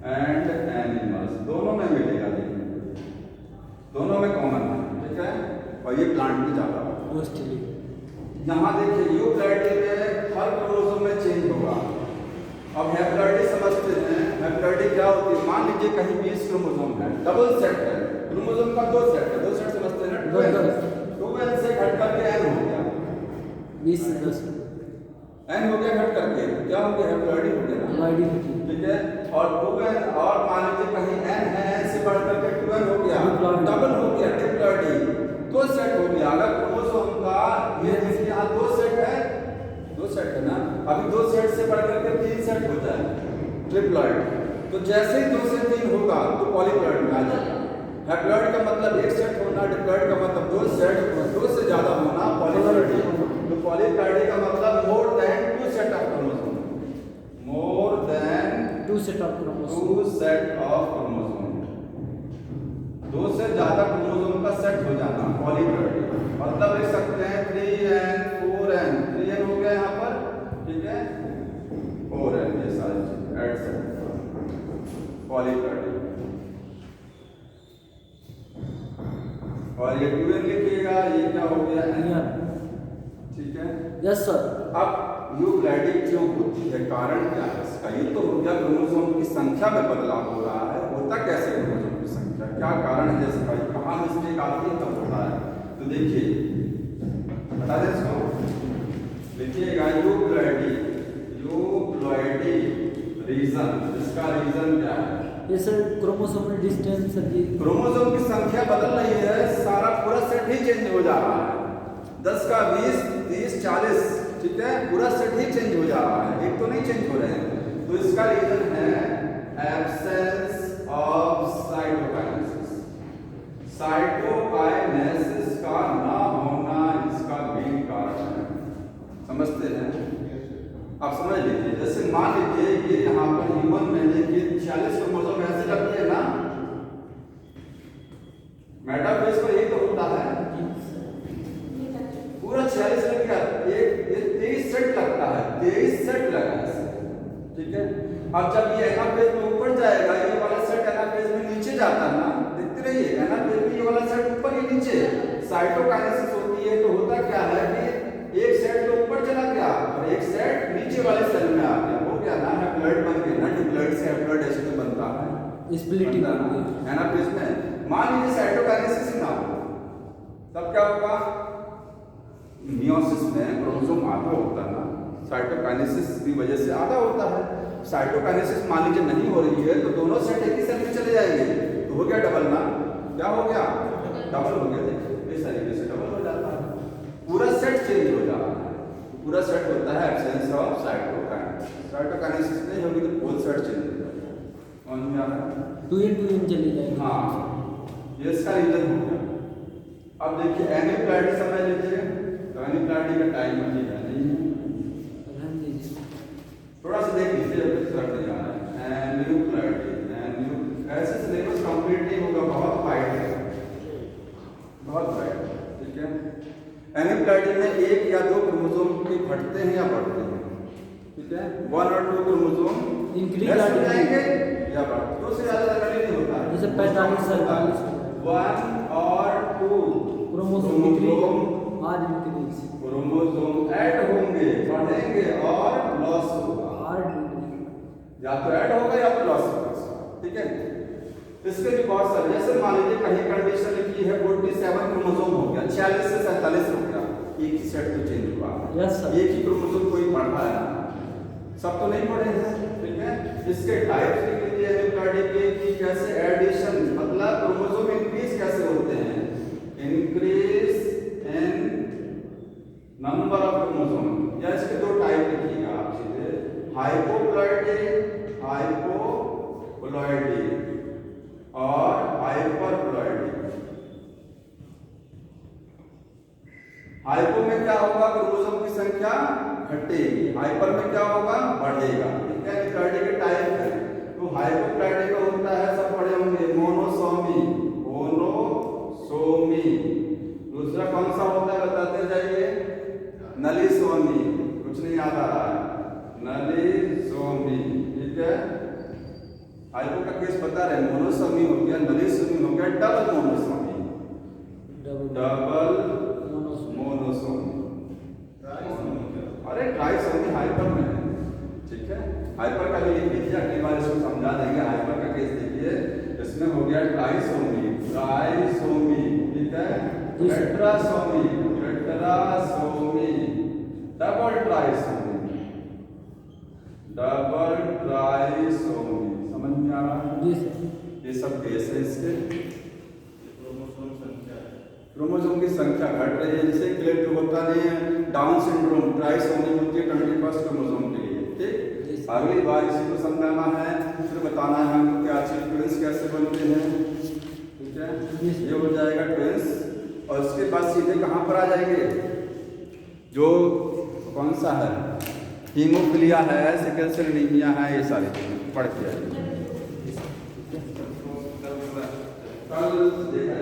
एंड एनिमल्स, दोनों में मिलेगा, देखिए दोनों में कॉमन है, ठीक है, और ये प्लांट में ज्यादा मोस्टली। यहाँ देखिए यूप्लॉइडी में हर क्रोमोसोम में चेंज होगा। अब हैप्लॉइडी समझते हैं, हैप्लॉइडी क्या होती है, मान लीजिए कहीं 20 क्रोमोसोम है, डबल सेट है, क्रोमोसोम का 2 सेट है, 2 सेट समझते हैं ना, 2n से घट करके n हो गया, 20 से 10 n हो गया घट करके, क्या हो गया, हैप्लॉइडी हो गया, ठीक है। और 2n, और मान लीजिए कहीं n है, n से बढ़ करके 2n हो गया, डबल हो गया, डिप्लॉइडी, 2 सेट हो गया। अगर क्रोमोसोम का ये देखिए यहाँ 2 सेट है, 2 सेट है ना, अभी 2 सेट से बढ़ करके 3 सेट हो जाए, ट्रिप्लॉइड। तो जैसे ही 2 से 3 होगा तो पॉलीप्लॉइड में आ जाएगा। हैप्लॉइड का मतलब 1 सेट होना, डिप्लॉइड का मतलब 2 सेट, 2 से ज्यादा होना पॉलीप्लॉइडी। तो पॉलीप्लॉइडी का मतलब more than 2 set of chromosome, more than 2 set of chromosome, 2 set of chromosome, 2 से ज्यादा क्रोमोसोम का सेट हो जाना पॉलीप्लॉइडी। मतलब लिख सकते हैं 3n 4n, 3n हो गया यहाँ पर, ठीक है, 4n, ये सारी चीज ऐड सकते हैं। और ये 2n लिखिएगा, ये क्या हो गया n, ठीक है। Yes sir. अब यूक्लिडिक क्यों होती है, कारण क्या है इसका? ये तो हो गया क्रोमोसोम की संख्या में बदलाव हो रहा है, होता कैसे क्रोमोसोम की संख्या, क्या कारण है इसका, कहाँ मिस्टेक आती है, तब होता है। तो देखिए बता दें इसको, लिखिएगा यूक्लिडिक रीजन, इसका रीजन क्या है? ये सर क्रोमोसोमल डिस्टेंस सर जी। क्रोमोसोम की संख्या बदल रही है, सारा पूरा सेट ही चेंज हो जा रहा है, 10 का 20, 30, 40, ठीक है, पूरा सेट ही चेंज हो जा रहा है, एक तो नहीं चेंज हो रहे हैं। तो इसका रीजन है एब्सेंस ऑफ साइटोकाइनेसिस। साइटोकाइनेसिस का ना होना इसका मेन कारण है, समझते हैं? आप समझ लीजिए, जैसे मान लीजिए कि यहाँ पर ह्यूमन में देखिए 46 क्रोमोसोम ऐसे लगती है ना, मेटाफेज पर यही तो होता है, पूरा 46 लग गया, एक ये 23 सेट लगता है, 23 सेट लगा है, ठीक है। अब जब ये एनाफेज में ऊपर जाएगा, ये वाला सेट एनाफेज में नीचे जाता है ना, देखते रहिए, एनाफेज में ये वाला सेट ऊपर या नीचे, साइटोकाइनेसिस होती है। तो होता क्या है कि एक सेट तो ऊपर चला गया और एक सेट नीचे वाले सेल में आ गया, वो क्या ना है ब्लड बन गया ना, ब्लड से ब्लड ऐसे बनता है, स्प्लिटिंग है ना पेज में। मान लीजिए साइटोकाइनेसिस ना हो, तब क्या होगा, मियोसिस में क्रोमोसोम आधा होता है ना, साइटोकाइनेसिस की वजह से आधा होता है। साइटोकाइनेसिस मान लीजिए नहीं हो रही है, तो दोनों सेट एक ही सेल में चले जाएंगे, तो हो गया डबल ना, क्या हो गया, डबल हो गया। देखिए इस तरीके से डबल हो जाता है, पूरा सेट चेंज हो जाता है, पूरा सेट होता है एब्सेंस ऑफ साइटोकाइनेसिस। साइटोकाइनेसिस नहीं होगी तो पूरा सेट चेंज हो जाएगा, समझ में आ रहा है? 2n चली जाएगी। हाँ, ये इसका रीजन हो गया। अब देखिए एनिप्लाइडी समझ लीजिए, तो एनिप्लाइडी का टाइम अभी है नहीं है, थोड़ा सा देख लीजिए, नहीं आ रहा है। एनिप्लाइडी ऐसे सिलेबस कंप्लीट नहीं होगा, बहुत वाइड है, बहुत वाइड, ठीक है। एनिप्लाइडी में 1 या 2 क्रोमोसोम के घटते हैं या बढ़ते हैं, ठीक है, 1 और 2 क्रोमोसोम इंक्रीज हो जाएंगे या बढ़ते, 2 से ज्यादा कभी नहीं होता है, जैसे 45 47 1 और 2 क्रोमोसोम इंक्रीज क्रोमोसोम ऐड होंगे, बढ़ेंगे और लॉस होगा, या तो ऐड होगा या तो लॉस होगा, ठीक है। इसके भी बहुत सारे, जैसे मान लीजिए कहीं कंडीशन लिखी है 47 क्रोमोसोम हो गया, 46 से 47 हो गया, एक ही सेट तो चेंज हुआ, यस सर, एक ही क्रोमोसोम कोई बढ़ा है, सब तो नहीं बढ़े हैं, ठीक है। इसके टाइप्स लिख लीजिए एनिप्लाइडी के कि कैसे एडिशन, मतलब क्रोमोसोम इंक्रीज कैसे होते हैं, increase in number of chromosome, या इसके 2 टाइप लिखिएगा आप सीधे, हाइपोप्लॉइडी और हाइपरप्लॉइडी। हाइपो में क्या होगा, क्रोमोसोम की संख्या घटेगी, हाइपर में क्या होगा, बढ़ेगा, ठीक है। एनिप्लाइडी के टाइप है, तो हाइपोप्लॉइडी में होता है, सब पढ़े होंगे, मोनोसोमी, दूसरा कौन सा होता है बताते जाइए, नलीसोमी, कुछ नहीं याद आ रहा है, नलीसोमी, ठीक है। हाइपो का केस बता रहे, मोनोसोमी हो गया, नलीसोमी हो गया, डबल मोनोसोमी, अरे ट्राइसोमी हाइपर में है, ठीक है। हाइपर का भी लिख लीजिए, अगली बार इसको समझा देंगे। हाइपर का केस देखिए, इसमें हो गया ट्राइसोमी, ठीक है, टेट्रासोमी, डबल ट्राइसोमी, समझ में आ रहा है? ये सब केस है इसके। क्रोमोसोम की संख्या घट रही है, जिसे क्लेफ्ट होता नहीं है, डाउन सिंड्रोम, ट्राइसोमी होती है 21 क्रोमोसोम के लिए, ठीक। अगली बार इसी को समझाना है, फिर बताना है हमको क्या चीज ट्विंस कैसे बनते हैं, ठीक है। ये हो जाएगा ट्विंस, और उसके बाद सीधे कहाँ पर आ जाएंगे, जो कौन सा है, हीमोफिलिया है, सिकल सेल एनीमिया है, ये सारी चीजें पढ़ के आएंगे, कल देखा